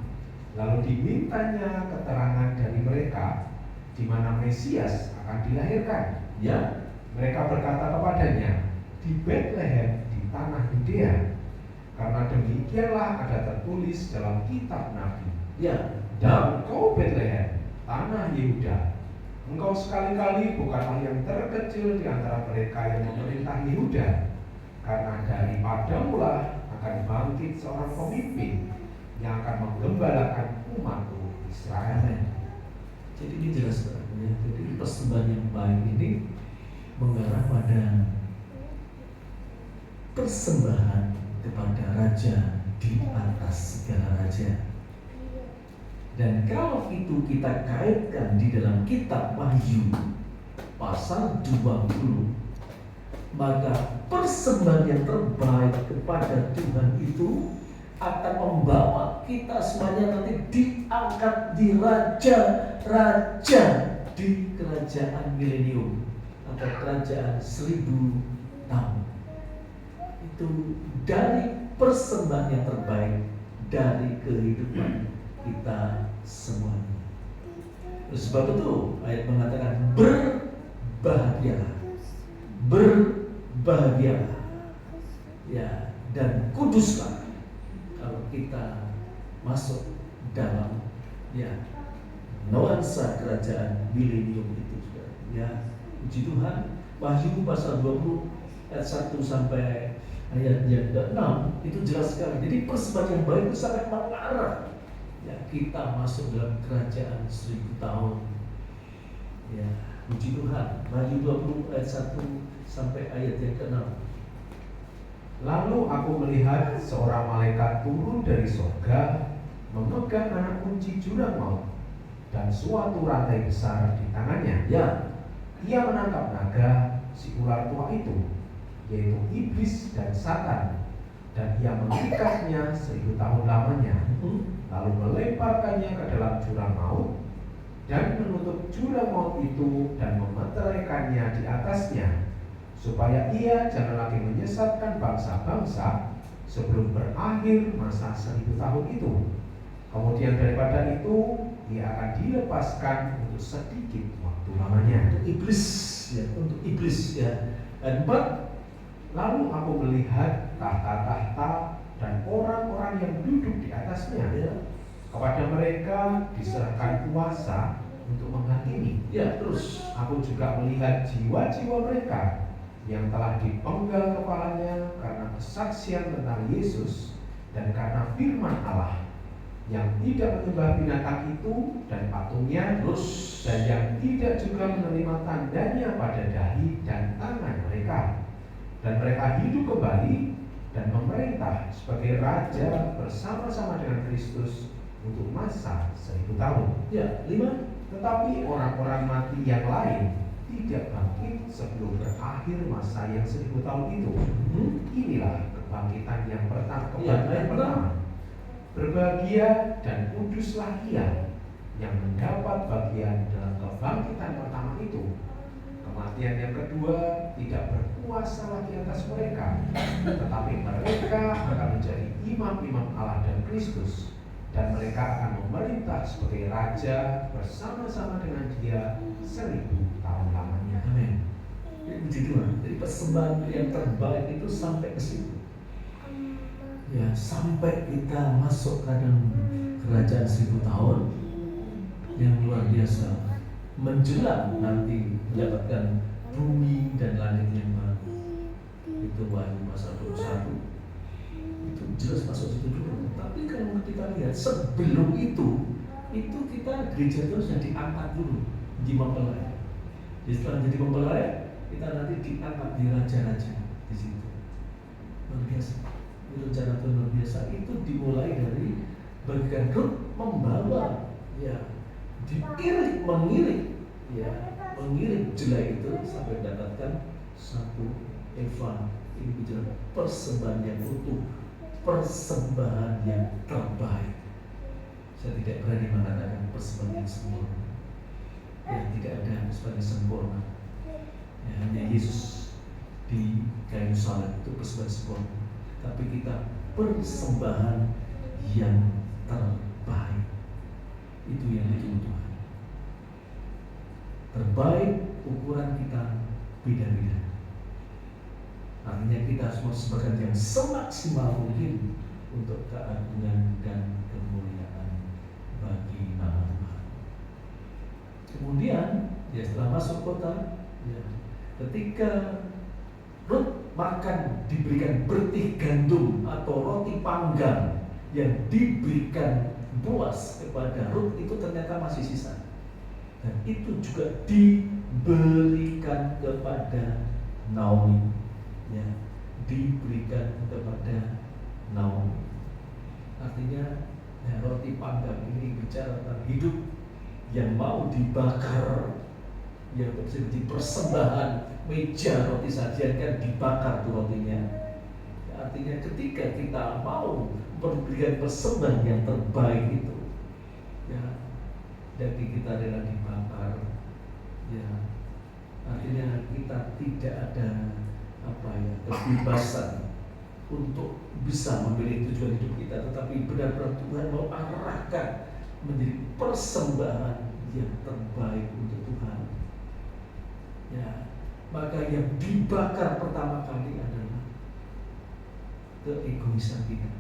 Lalu dimintanya keterangan dari mereka di mana Mesias akan dilahirkan. Ya, Mereka berkata kepadanya, di Betlehem di tanah Yudea, karena demikianlah ada tertulis dalam kitab Nabi. ya. Dan engkau Betlehem, tanah Yehuda, engkau sekali-kali bukanlah yang terkecil di antara mereka yang memerintah Yehuda, karena daripadamulah akan bangkit seorang pemimpin yang akan menggembalakan umatku Israel. Amin. Jadi ini jelas ya. Jadi persembahan yang baik ini mengarah pada persembahan kepada Raja di atas segala raja. Dan kalau itu kita kaitkan di dalam kitab Wahyu pasal 20, maka persembahan yang terbaik kepada Tuhan itu akan membawa kita semuanya nanti diangkat di raja-raja di kerajaan milenium atau kerajaan 1000 tahun. Itu dari persembahan yang terbaik dari kehidupan kita semuanya. Sebab itu ayat mengatakan berbahagialah, berbahagialah, ya, dan kuduslah kalau kita masuk dalam, ya, nuansa kerajaan milenium itu, ya. Puji Tuhan. Wahyu pasal 20 ayat 1 sampai ayat yang ke-6 itu jelas sekali. Jadi persembahan yang baik itu sangat mengarah, ya, kita masuk dalam kerajaan 1000 tahun. Ya, puji Tuhan. Wahyu 20 ayat 1 sampai ayat yang ke-6. Lalu aku melihat seorang malaikat turun dari surga, memegang anak kunci jurang maut dan suatu rantai besar di tangannya. Ya, Ia menangkap naga, si ular tua itu, yaitu iblis dan Satan, dan ia mengikatnya 1000 tahun lamanya, lalu melemparkannya ke dalam jurang maut dan menutup jurang maut itu dan memeteraikannya di atasnya, supaya ia jangan lagi menyesatkan bangsa-bangsa sebelum berakhir masa 1000 tahun itu. Kemudian daripada itu ia akan dilepaskan untuk sedikit waktu lamanya. untuk iblis, ya, untuk iblis, ya. Dan 4, Lalu aku melihat tahta-tahta dan orang-orang yang duduk di atasnya. ya, Kepada mereka diserahkan kuasa untuk menghakimi. ya, terus. Aku juga melihat jiwa-jiwa mereka yang telah dipenggal kepalanya karena kesaksian tentang Yesus dan karena firman Allah, yang tidak menyembah binatang itu dan patungnya, Terus, dan yang tidak juga menerima tandanya pada dahi dan tangan mereka. Dan mereka hidup kembali dan memerintah sebagai raja bersama-sama dengan Kristus untuk masa 1000 tahun. ya, 5. Tetapi orang-orang mati yang lain tidak bangkit sebelum berakhir masa yang 1000 tahun itu. Inilah kebangkitan yang pertama. Berbahagia dan kuduslah ia yang mendapat bagian dalam kebangkitan pertama itu. Kematian yang kedua tidak berkuasa lagi atas mereka, tetapi mereka akan menjadi imam-imam Allah dan Kristus, dan mereka akan memerintah sebagai raja bersama-sama dengan Dia 1000 tahun lamanya. Amin. Puji Tuhan. Jadi persembahan yang terbaik itu sampai ke situ. Ya, sampai kita masuk ke dalam kerajaan 1000 tahun yang luar biasa, menjelang nanti mendapatkan bumi dan langit yang baru. Itu Wahyu pasal 21. Itu jelas masuk situ dulu. Tapi kalau kita lihat sebelum itu itu kita gereja itu sudah diangkat dulu di mempelai. Jadi setelah jadi mempelai, kita nanti diangkat di raja-raja di situ. Luar biasa. Itu rencana Tuhan luar biasa. Itu dimulai dari bagikan Rut membawa, ya, diirik, mengirik, ya, mengirik jelai itu sampai mendapatkan satu eva. Ini bicara persembahan yang utuh, persembahan yang terbaik. Saya tidak berani mengatakan persembahan yang sempurna. Ya, tidak ada persembahan yang sempurna. Ya, hanya Yesus di kayu salib itu persembahan sempurna. Tapi kita persembahan yang terbaik. Itu yang ditunggu Tuhan. Terbaik ukuran kita beda-beda. Artinya kita harus mempersembahkan yang semaksimal mungkin untuk keagungan dan kemuliaan bagi nama Tuhan. Kemudian, ya setelah masuk kota, ya, ketika Rut makan diberikan bertih gandum atau roti panggang yang diberikan Boaz kepada Rut itu ternyata masih sisa, dan itu juga diberikan kepada Naomi. Ya, diberikan kepada Naomi. Artinya, ya, roti panggang ini bicara tentang hidup yang mau dibakar, yang menjadi persembahan. Meja roti sajian kan dibakar tuh rotinya. Ya, artinya ketika kita mau memberikan persembahan yang terbaik itu, ya, daging kita rela dibakar. Ya, artinya kita tidak ada kebebasan untuk bisa memilih tujuan hidup kita, tetapi benar-benar Tuhan mau arahkan menjadi persembahan yang terbaik untuk Tuhan. Ya, maka yang dibakar pertama kali adalah keegoisan kita.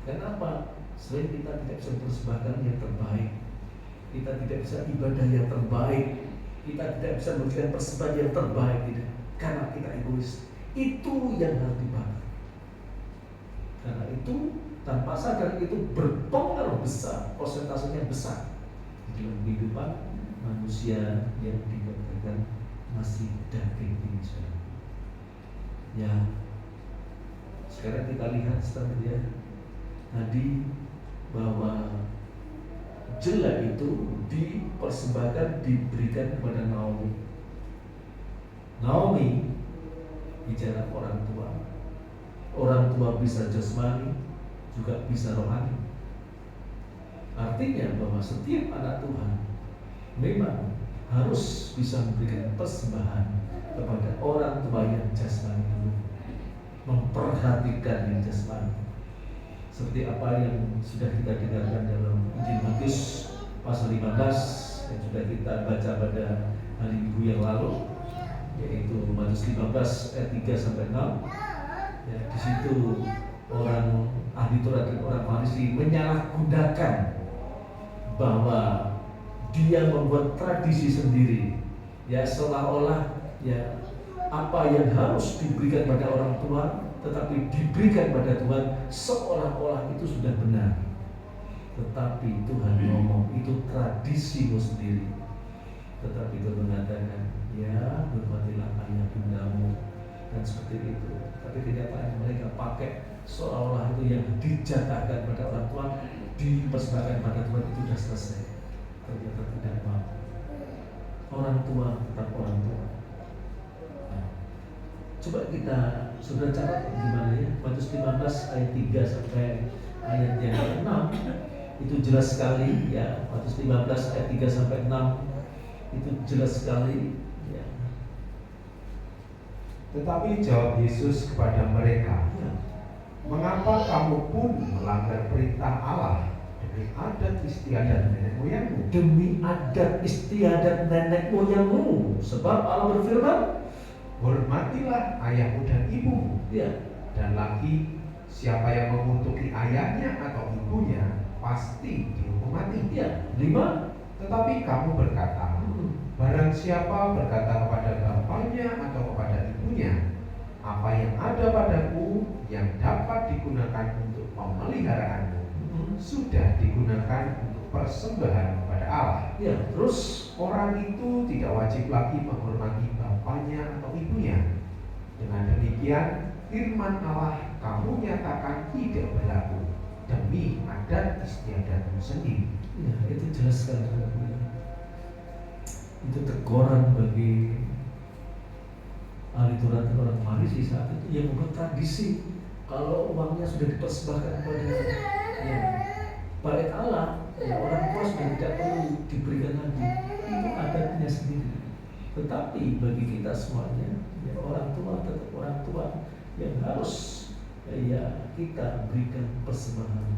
Kenapa? Selain kita tidak bisa mempersembahkan yang terbaik, kita tidak bisa ibadah yang terbaik, kita tidak bisa memberikan persembahan yang terbaik, tidak, karena kita egois. Itu yang harus dibakar. Karena itu tanpa sadar itu berpengaruh besar, persentasenya besar di dalam kehidupan manusia yang dikatakan masih daging ini. Ya, sekarang kita lihat sebenarnya tadi bahwa jelai itu dipersembahkan, diberikan kepada Naomi. Naomi bicara orang tua. Orang tua bisa jasmani, juga bisa rohani. Artinya bahwa setiap anak Tuhan memang harus bisa memberikan persembahan kepada orang tua yang jasmani dulu, memperhatikan yang jasmani. Seperti apa yang sudah kita dengarkan dalam Injil Matius pasal 15 yang sudah kita baca pada hari Minggu yang lalu, yaitu Matius 15 ayat 3 sampai 6. Ya, di situ orang ahli Taurat dan orang Farisi menyalahgunakan bahwa dia membuat tradisi sendiri, ya, seolah-olah ya apa yang harus diberikan pada orang tua tetapi diberikan pada Tuhan seolah-olah itu sudah benar. Tetapi Tuhan ngomong itu tradisimu sendiri. Tetapi Tuhan mengatakan, ya, hormatilah ayah bundamu dan seperti itu. Tapi kenyataan mereka pakai seolah-olah itu yang dijatahkan pada orang tua dipersembahkan pada Tuhan itu sudah selesai. Ternyata tidak mau. Orang tua tetap orang tua. Nah, coba kita sudah catat gimana ya? Matius 15 ayat 3 sampai ayat yang 6 itu jelas sekali ya. Matius 15 ayat 3 sampai 6 itu jelas sekali ya. Tetapi jawab Yesus kepada mereka, mengapa kamu pun melanggar perintah Allah demi adat istiadat nenek moyangmu? Demi adat istiadat nenek moyangmu. Sebab Allah berfirman, hormatilah ayahmu dan ibumu. ya. Dan lagi, siapa yang mengutuki ayahnya atau ibunya pasti dihukum mati. Ya. 5. Tetapi kamu berkata, barang siapa berkata kepada bapaknya atau kepada ibunya, apa yang ada padaku yang dapat digunakan untuk pemeliharaanmu sudah digunakan untuk persembahan kepada Allah. Ya, terus Orang itu tidak wajib lagi menghormati bapaknya atau ibunya. Dengan demikian, firman Allah kamu nyatakan tidak berlaku demi adat istiadatmu sendiri. ya, itu jelas sekali. Itu teguran bagi ahli Taurat dan orang Farisi saat itu yang membuat tradisi kalau uangnya sudah dipersembahkan kepada ya, bait Allah, ya orang tua sudah tidak perlu diberikan lagi. Itu adatnya sendiri. Tetapi bagi kita semuanya, ya orang tua tetap orang tua yang harus ya kita berikan persembahan,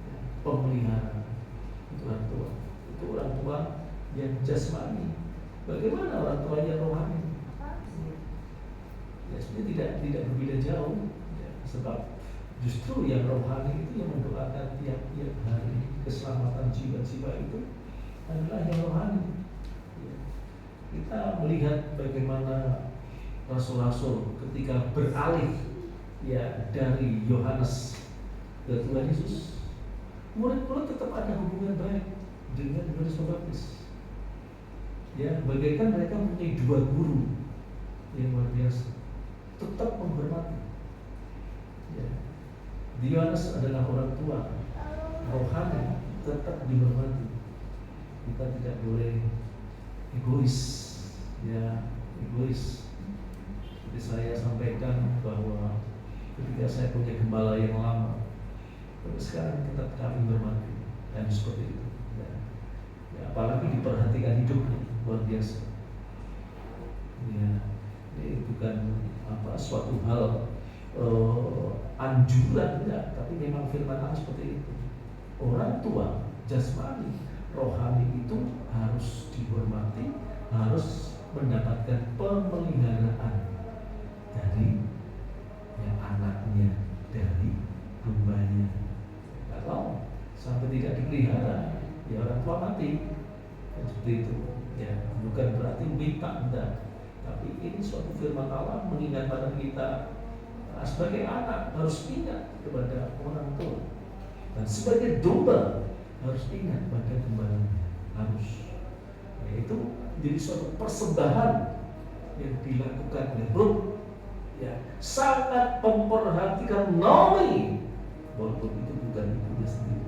ya, pemeliharaan untuk orang tua. Itu orang tua yang jasmani. Bagaimana orang tua yang rohani? Ya sebenarnya tidak berbeda jauh, ya, sebab justru yang rohani itu yang mendoakan tiap-tiap hari keselamatan jiwa-jiwa itu adalah yang rohani. Ya. Kita melihat bagaimana rasul-rasul ketika beralih ya dari Yohanes ke Tuhan Yesus, murid-murid tetap ada hubungan baik dengan Yohanes Pembaptis. Ya, bagaikan mereka mempunyai dua guru yang luar biasa, tetap menghormati. Ya. Yohanes adalah orang tua rohani, tetap dihormati. Kita tidak boleh egois, ya egois. Jadi saya sampaikan bahwa ketika saya punya gembala yang lama, tapi sekarang tetap kami hormati dan seperti itu. Ya, apalagi diperhatikan hidupnya luar biasa. Ya, ini bukan suatu hal anjuran enggak, tapi memang firman Allah seperti itu. Orang tua jasmani, rohani itu harus dihormati, harus mendapatkan pemeliharaan dari yang anaknya, dari dombanya. Kalau sampai tidak dipelihara, ya orang tua mati. Dan seperti itu. Ya, bukan berarti minta enggak, tapi ini suatu firman Allah mengingatkan kita sebagai anak harus ingat kepada orang tua, dan sebagai domba harus ingat pada gembalanya, harus. Yaitu jadi suatu persembahan yang dilakukan oleh Ruth, ya sangat memperhatikan Naomi, walaupun itu bukan ibunya sendiri,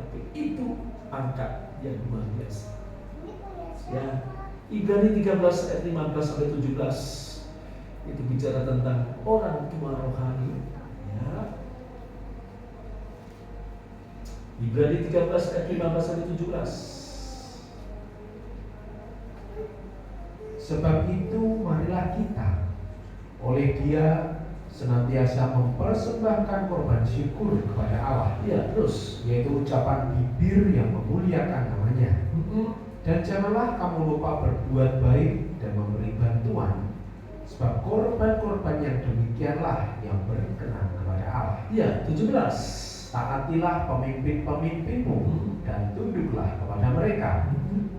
tapi itu angkat yang luar biasa. Ya, Ibrani 13 ayat 15 sampai 17 itu bicara tentang orang tua rohani. Ya. Ibrani 13 ayat 15 sampai 17. Sebab itu marilah kita oleh Dia senantiasa mempersembahkan korban syukur kepada Allah. Ya, terus Yaitu ucapan bibir yang memuliakan namanya. Dan janganlah kamu lupa berbuat baik dan memberi bantuan, sebab korban-korban yang demikianlah yang berkenan kepada Allah. Ya, 17. Taatilah pemimpin-pemimpinmu dan tunduklah kepada mereka,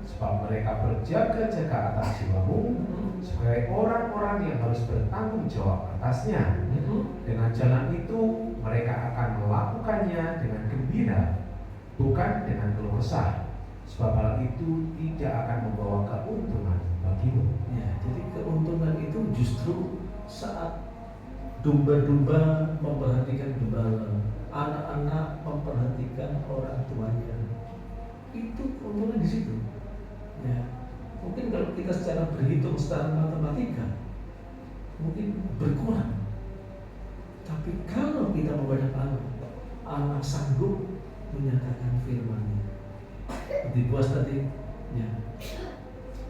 sebab mereka berjaga-jaga atas jiwamu sebagai orang-orang yang harus bertanggung jawab atasnya. Dengan jalan itu mereka akan melakukannya dengan gembira, bukan dengan keluh kesah, sebab hal itu tidak akan membawa keuntungan bagimu. Ya, jadi keuntungan itu justru saat domba-domba memperhatikan gembala, anak-anak memperhatikan orang tuanya. Itu keuntungan di situ. Ya, mungkin kalau kita secara berhitung secara matematika mungkin berkurang. Tapi kalau kita membaca Allah sanggup menyatakan firman-Nya. Seperti Boas tadi, ya,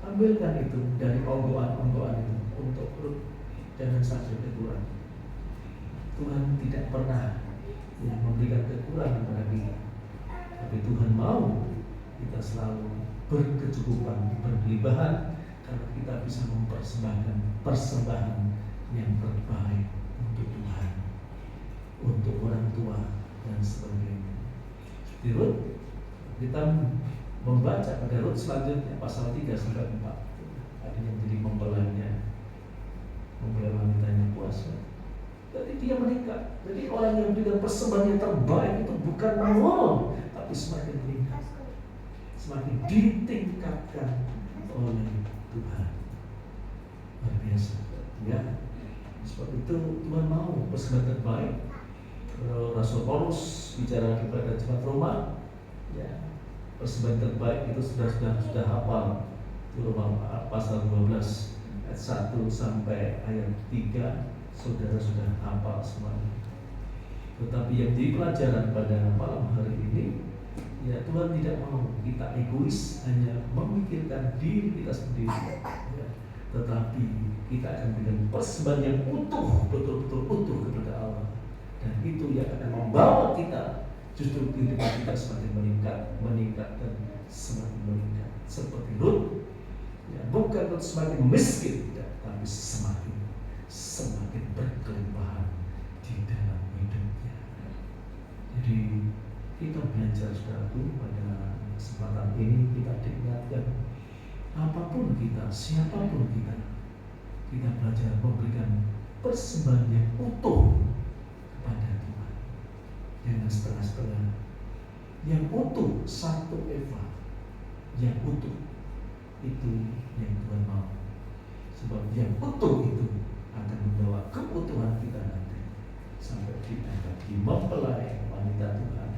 ambilkan itu dari onggoan-onggoan itu untuk Ruth, jangan sampai kekurangan. Tuhan tidak pernah memberikan kekurangan pada kita, tapi Tuhan mau kita selalu berkecukupan, berkelimpahan, karena kita bisa mempersembahkan persembahan yang terbaik untuk Tuhan, untuk orang tua dan sebagainya. Seperti Ruth, kita membaca pada Rut selanjutnya pasal 3 sampai 4. Ada yang jadi mempelainya, mempelai wanitanya puasa. Jadi dia menikah. Jadi orang yang memberikan persembahan yang terbaik itu bukan menolong, tapi semakin meningkat. semakin ditingkatkan oleh Tuhan. Luar biasa, ya. Sebab itu Tuhan mau persembahan terbaik. Rasul Paulus bicara kepada jemaat Roma, ya, persembahan terbaik itu sudah hafal. Roma pasal 12 ayat 1 sampai ayat 3, saudara sudah hafal semuanya. Tetapi yang di pelajaran pada malam hari ini, ya, Tuhan tidak mau kita egois hanya memikirkan diri kita sendiri, ya, tetapi kita akan berikan persembahan yang utuh, betul-betul utuh kepada Allah. Dan itu yang akan membawa kita justru kehidupan kita semakin meningkat dan semakin meningkat. Seperti Lut, ya, bukan untuk semakin miskin, tidak, tapi semakin berkelimpahan di dalam hidupnya. Jadi kita belajar, saudaraku, pada kesempatan ini kita diingatkan, apapun kita, siapapun kita belajar memberikan persembahan yang utuh kepada Tuhan. Jangan setengah-setengah. Yang utuh, satu Eva, yang utuh itu yang Tuhan mau. Sebab yang utuh itu akan membawa keutuhan kita nanti sampai kita di mempelai wanita Tuhan,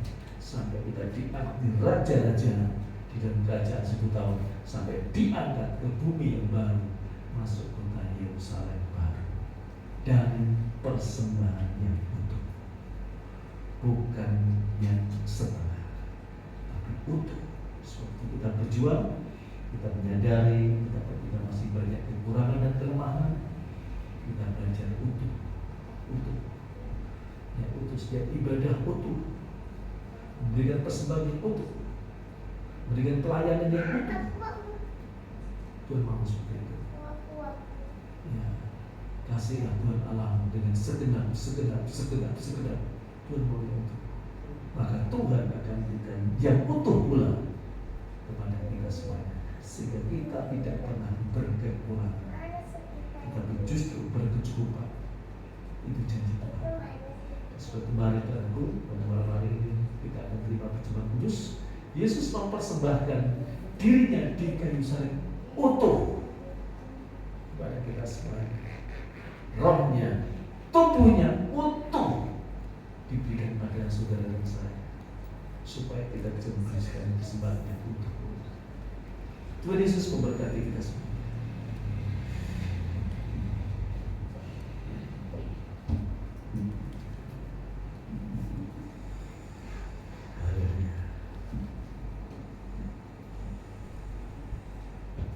sampai kita diangkat di raja-raja di dalam kerajaan 1000 tahun, sampai diangkat ke bumi yang baru, masuk kota Yerusalem baru. Dan persembahan yang utuh, bukan yang setengah, tapi utuh. Seperti kita berjuang, kita menyadari kita masih banyak kekurangan dan kelemahan, kita belajar utuh. Ya, utuh, setiap ibadah utuh, memberikan persembahan yang utuh, memberikan pelayanan yang utuh. Tuhan mau seperti itu. Ya, kasihlah Tuhan Allah dengan segenap. Tuhan mau yang utuh. Maka Tuhan akan berikan yang utuh pula kepada kita semuanya, sehingga kita tidak pernah berkekurangan, tetapi justru berkecukupan. Itu janji Tuhan. Seperti kemarin pada malam hari ini kita akan terima perjamuan kudus. Yesus mempersembahkan dirinya di kayu salib utuh kepada kita semuanya. Rohnya, tubuhnya utuh diberikan pada saudara dan saya, supaya kita bisa memberikan persembahan yang utuh. Tuhan Yesus memberkati kita semua.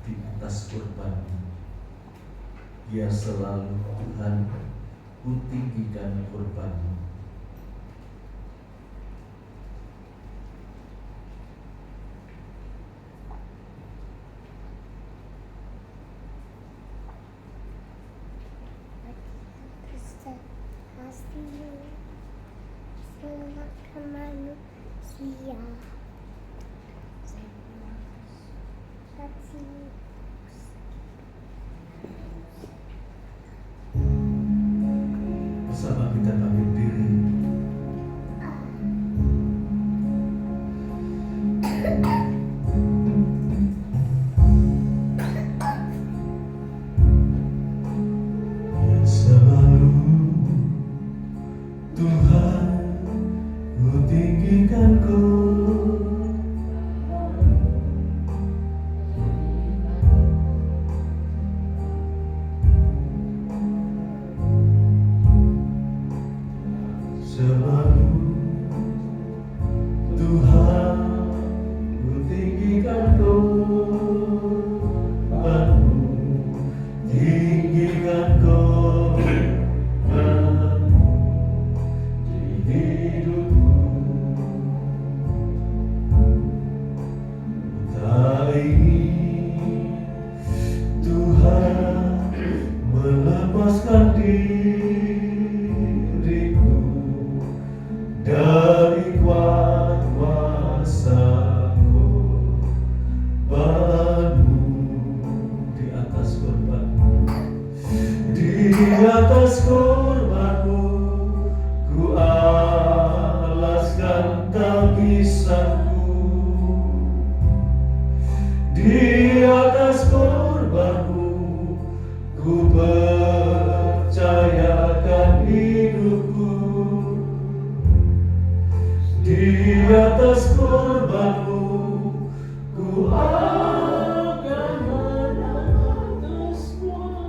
Di atas kurban, ya selalu Tuhan, ku tinggikan kurban-Mu. Bersama kita bangkit diri. Ya selalu Tuhan, ku tinggikan Kau. Selalu Tuhan, ku tinggikan korban-Mu, tinggikan korban-Mu di hidupku. Tak ingin Tuhan melepaskan diriku dari kuasa-Mu. Di atas korban-Mu, di atas korban-Mu, ku alaskan tabisanku. Di atas korbanmu ku percayakan hidupku. Di atas korbanmu ku akan menangkan semua,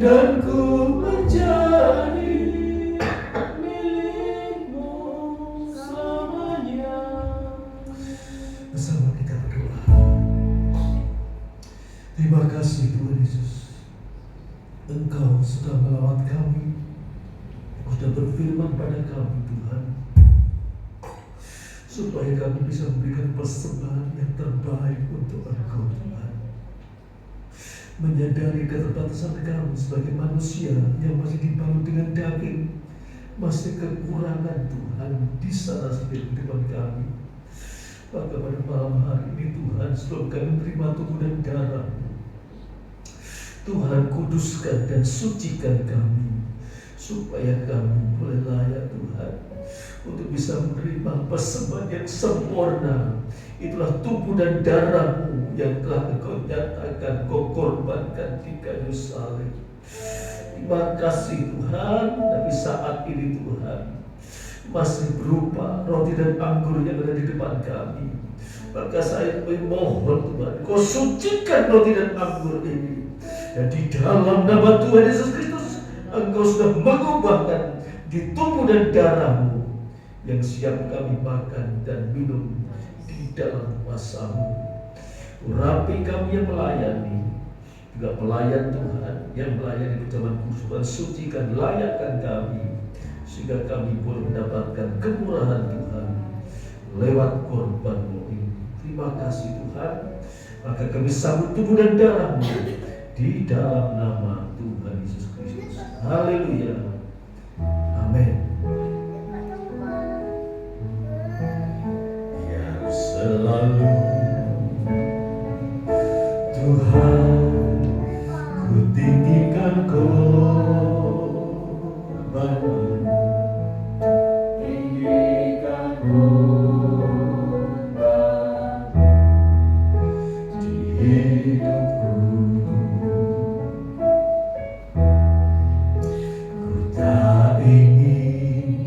dan ku menjadi milikmu selamanya. Bersama kita berdoa. Terima kasih Tuhan Yesus, Engkau sudah melawat kami, sudah berfirman pada kami Tuhan, supaya kami bisa memberikan persembahan yang terbaik untuk Engkau Tuhan. Menyadari keterbatasan kami sebagai manusia yang masih dibangun dengan daging, masih kekurangan Tuhan di sana sendiri depan kami. Maka pada malam hari ini Tuhan, sebelum kami menerima tubuh dan darah, Tuhan kuduskan dan sucikan kami, supaya kami boleh layak Tuhan untuk bisa menerima persembahan yang sempurna. Itulah tubuh dan darah-Mu yang telah Engkau nyatakan, Kau korbankan di kayu salib. Terima kasih Tuhan. Tapi saat ini Tuhan masih berupa roti dan anggur yang ada di depan kami. Maka saya memohon Tuhan, Kau sucikan roti dan anggur ini, dan di dalam nama Tuhan Yesus Kristus Engkau sudah mengubahkan di tubuh dan darah-Mu yang siap kami makan dan minum di dalam kuasa-Mu. Urapi kami yang melayani, juga pelayan Tuhan yang melayani perjamuan kudus. Tuhan sucikan, layakkan kami, sehingga kami boleh mendapatkan kemurahan Tuhan lewat korban-Mu ini. Terima kasih Tuhan. Maka kami sambut tubuh dan darah-Mu di dalam nama Tuhan Yesus Kristus. Haleluya. Amin. Biar selalu Tuhan ku tinggikan korban-Mu, tinggikan korban di hidupku. Ku tak ingin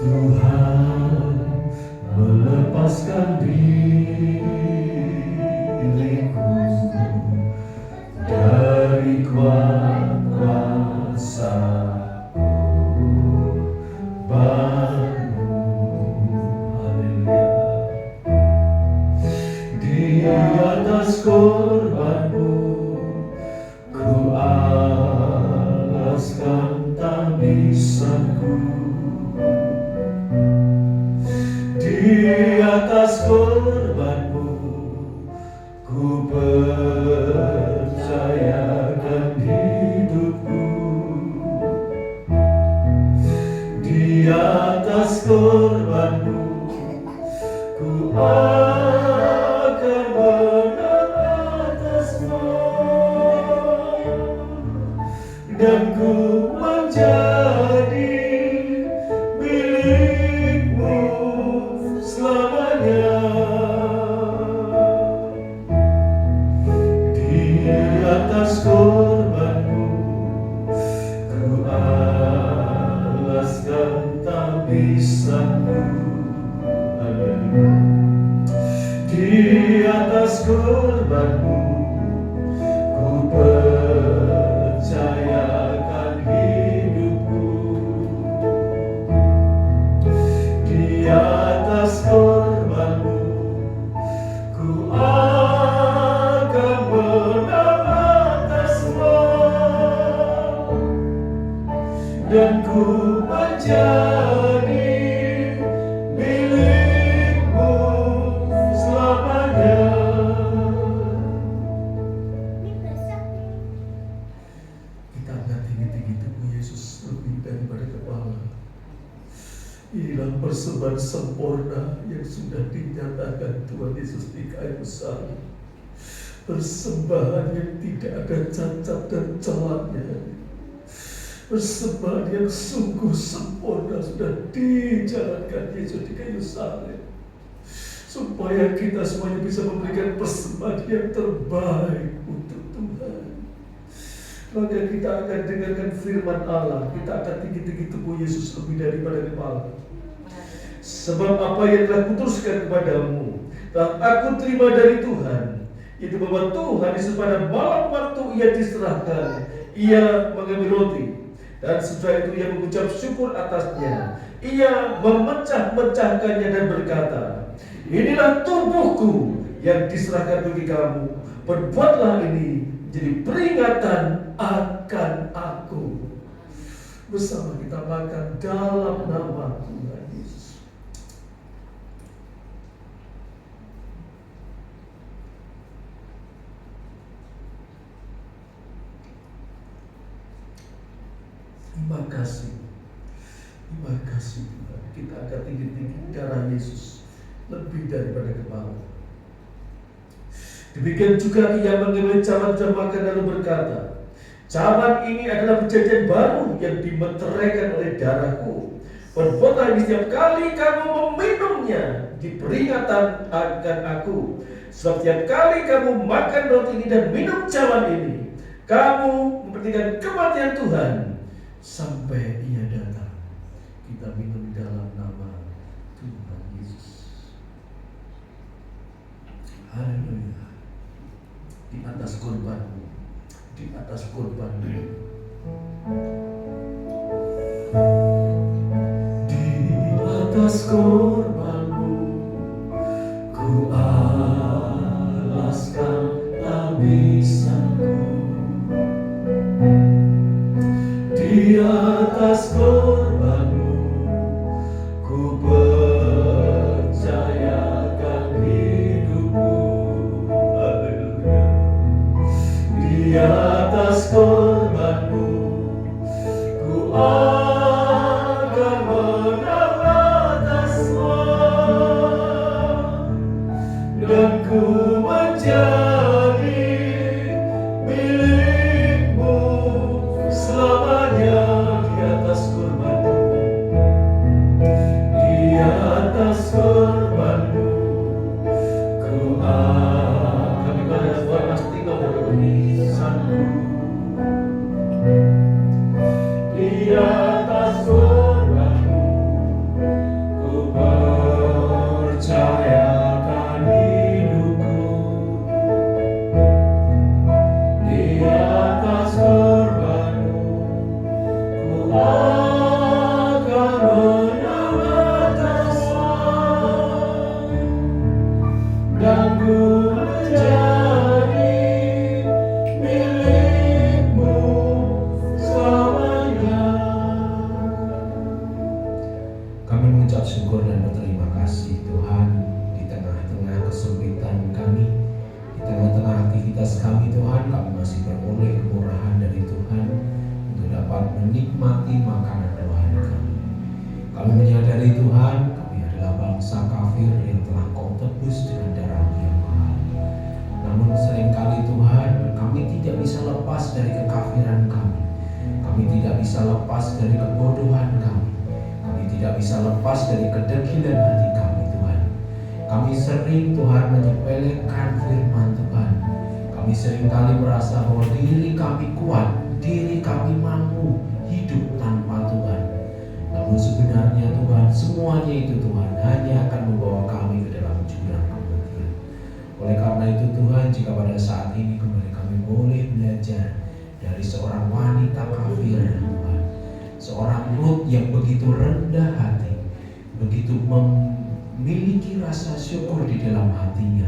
Tuhan melepaskan diriku dari kuasa korban-Mu. Haleluya. Di atas korban-Mu ku alaskan tangisanku. Di atas korban-Mu ku percayakan hidupku. Di atas korban-Mu ku akan menang atas semua, dan ku menjadi milik-Mu selamanya. Di atas korban-Mu ku alaskan tangisan-Mu. Di atas korban-Mu ku percayakan hidupku. Di atas korban-Mu ku akan menang atas semua, dan ku menjadi milik-Mu selamanya. Kita angkat tinggi-tinggi tubuh Yesus lebih daripada kepala. Inilah persembahan sempurna yang sudah dinyatakan Tuhan Yesus di kayu salib. Persembahan yang tidak ada cacat dan celahnya. Persembahan yang sungguh sempurna sudah dijalankan Yesus di kayu salib. supaya kita semuanya bisa memberikan persembahan yang terbaik untuk Tuhan. Maka kita akan dengarkan firman Allah, kita akan tinggi-tinggi tubuh Yesus lebih daripada kepala. Sebab apa yang telah kuteruskan kepadamu telah aku terima dari Tuhan, itu bahwa Tuhan Yesus pada malam waktu ia diserahkan, ia mengambil roti, dan setelah itu ia mengucap syukur atasnya. Ia memecah-mecahkannya dan berkata, inilah tubuhku yang diserahkan bagi kamu. Perbuatlah ini jadi peringatan akan aku. Bersama kita makan dalam nama Tuhan Yesus. Terima kasih. Terima kasih Tuhan. Kita akan tinggi-tinggi darah Yesus lebih daripada kepala. Demikian juga ia mengambil cawan dan makan lalu berkata, cawan ini adalah perjanjian baru yang dimeteraikan oleh darahku. Perbuatlah ini setiap kali kamu meminumnya di peringatan akan aku. Sebab setiap kali kamu makan roti ini dan minum cawan ini, kamu memperhatikan kematian Tuhan sampai ia datang. Kita minum dalam nama Tuhan Yesus. Haleluya. Di atas korbanmu, di atas korbanmu, di atas korbanmu, ku alaskan habisanku. Di atas korbanmu, ku percayakan hidupku. Haleluya. Di atas korbanmu, ku akan menang atas semua, dan ku menjadi milikmu selamanya. Di atas korbanmu, di atas korbanmu, ku kami pada Tuhan pasti keberisanku. Di atas korbanmu, ku percayakan hidupku. Di atas korbanmu, ku akan menang atas semua, dan ku menjadi milikmu selamanya. Kami mengucap syukur dan berterima kasih Tuhan, di tengah-tengah kesempitan kami, di tengah-tengah aktivitas kami Tuhan, kami masih beroleh kemurahan dari Tuhan untuk dapat menikmati makanan rohani kami. Kami menyadari Tuhan, kami adalah bangsa kafir yang telah Kau tebus dengan darah yang mahal. Namun seringkali Tuhan, kami tidak bisa lepas dari kekafiran kami. Kami tidak bisa lepas dari kebodohan kami. Kami tidak bisa lepas dari kedegilan hati kami Tuhan. Kami sering Tuhan menyepelekan firman Tuhan. Kami seringkali merasa bahwa diri kami kuat, diri kami mampu hidup tanpa Tuhan. Namun sebenarnya Tuhan, semuanya itu Tuhan hanya akan membawa kami ke dalam jurang kematian. Oleh karena itu Tuhan, jika pada saat ini kembali kami boleh belajar dari seorang wanita kafir Tuhan, seorang Lut yang begitu rendah hati, begitu memiliki rasa syukur di dalam hatinya,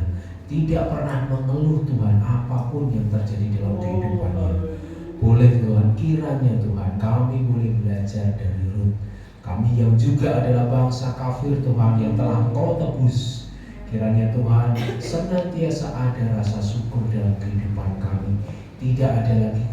tidak pernah mengeluh Tuhan apapun yang terjadi dalam kehidupannya. Boleh Tuhan, kiranya Tuhan kami boleh belajar dari Lut, kami yang juga adalah bangsa kafir Tuhan yang telah Kau tebus. Kiranya Tuhan senantiasa ada rasa syukur dalam kehidupan kami, tidak ada lagi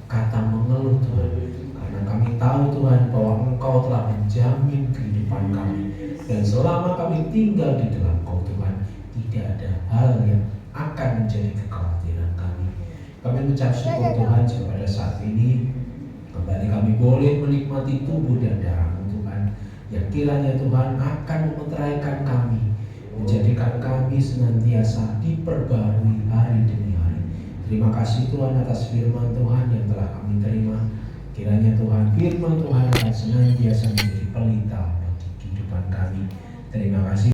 kata mengeluh Tuhan, karena kami tahu Tuhan bahwa Engkau telah menjamin kehidupan kami, dan selama kami tinggal di dalam Kau Tuhan, tidak ada hal yang akan menjadi kekhawatiran kami. Kami mengucap syukur Tuhan jika pada saat ini kembali kami boleh menikmati tubuh dan darah-Mu Tuhan, yang kiranya Tuhan akan memeteraikan kami, menjadikan kami senantiasa diperbarui hari demi hari. Terima kasih Tuhan atas firman Tuhan yang telah kami terima. Kiranya Tuhan, firman Tuhan akan senantiasa menjadi pelita bagi kehidupan kami. Terima kasih.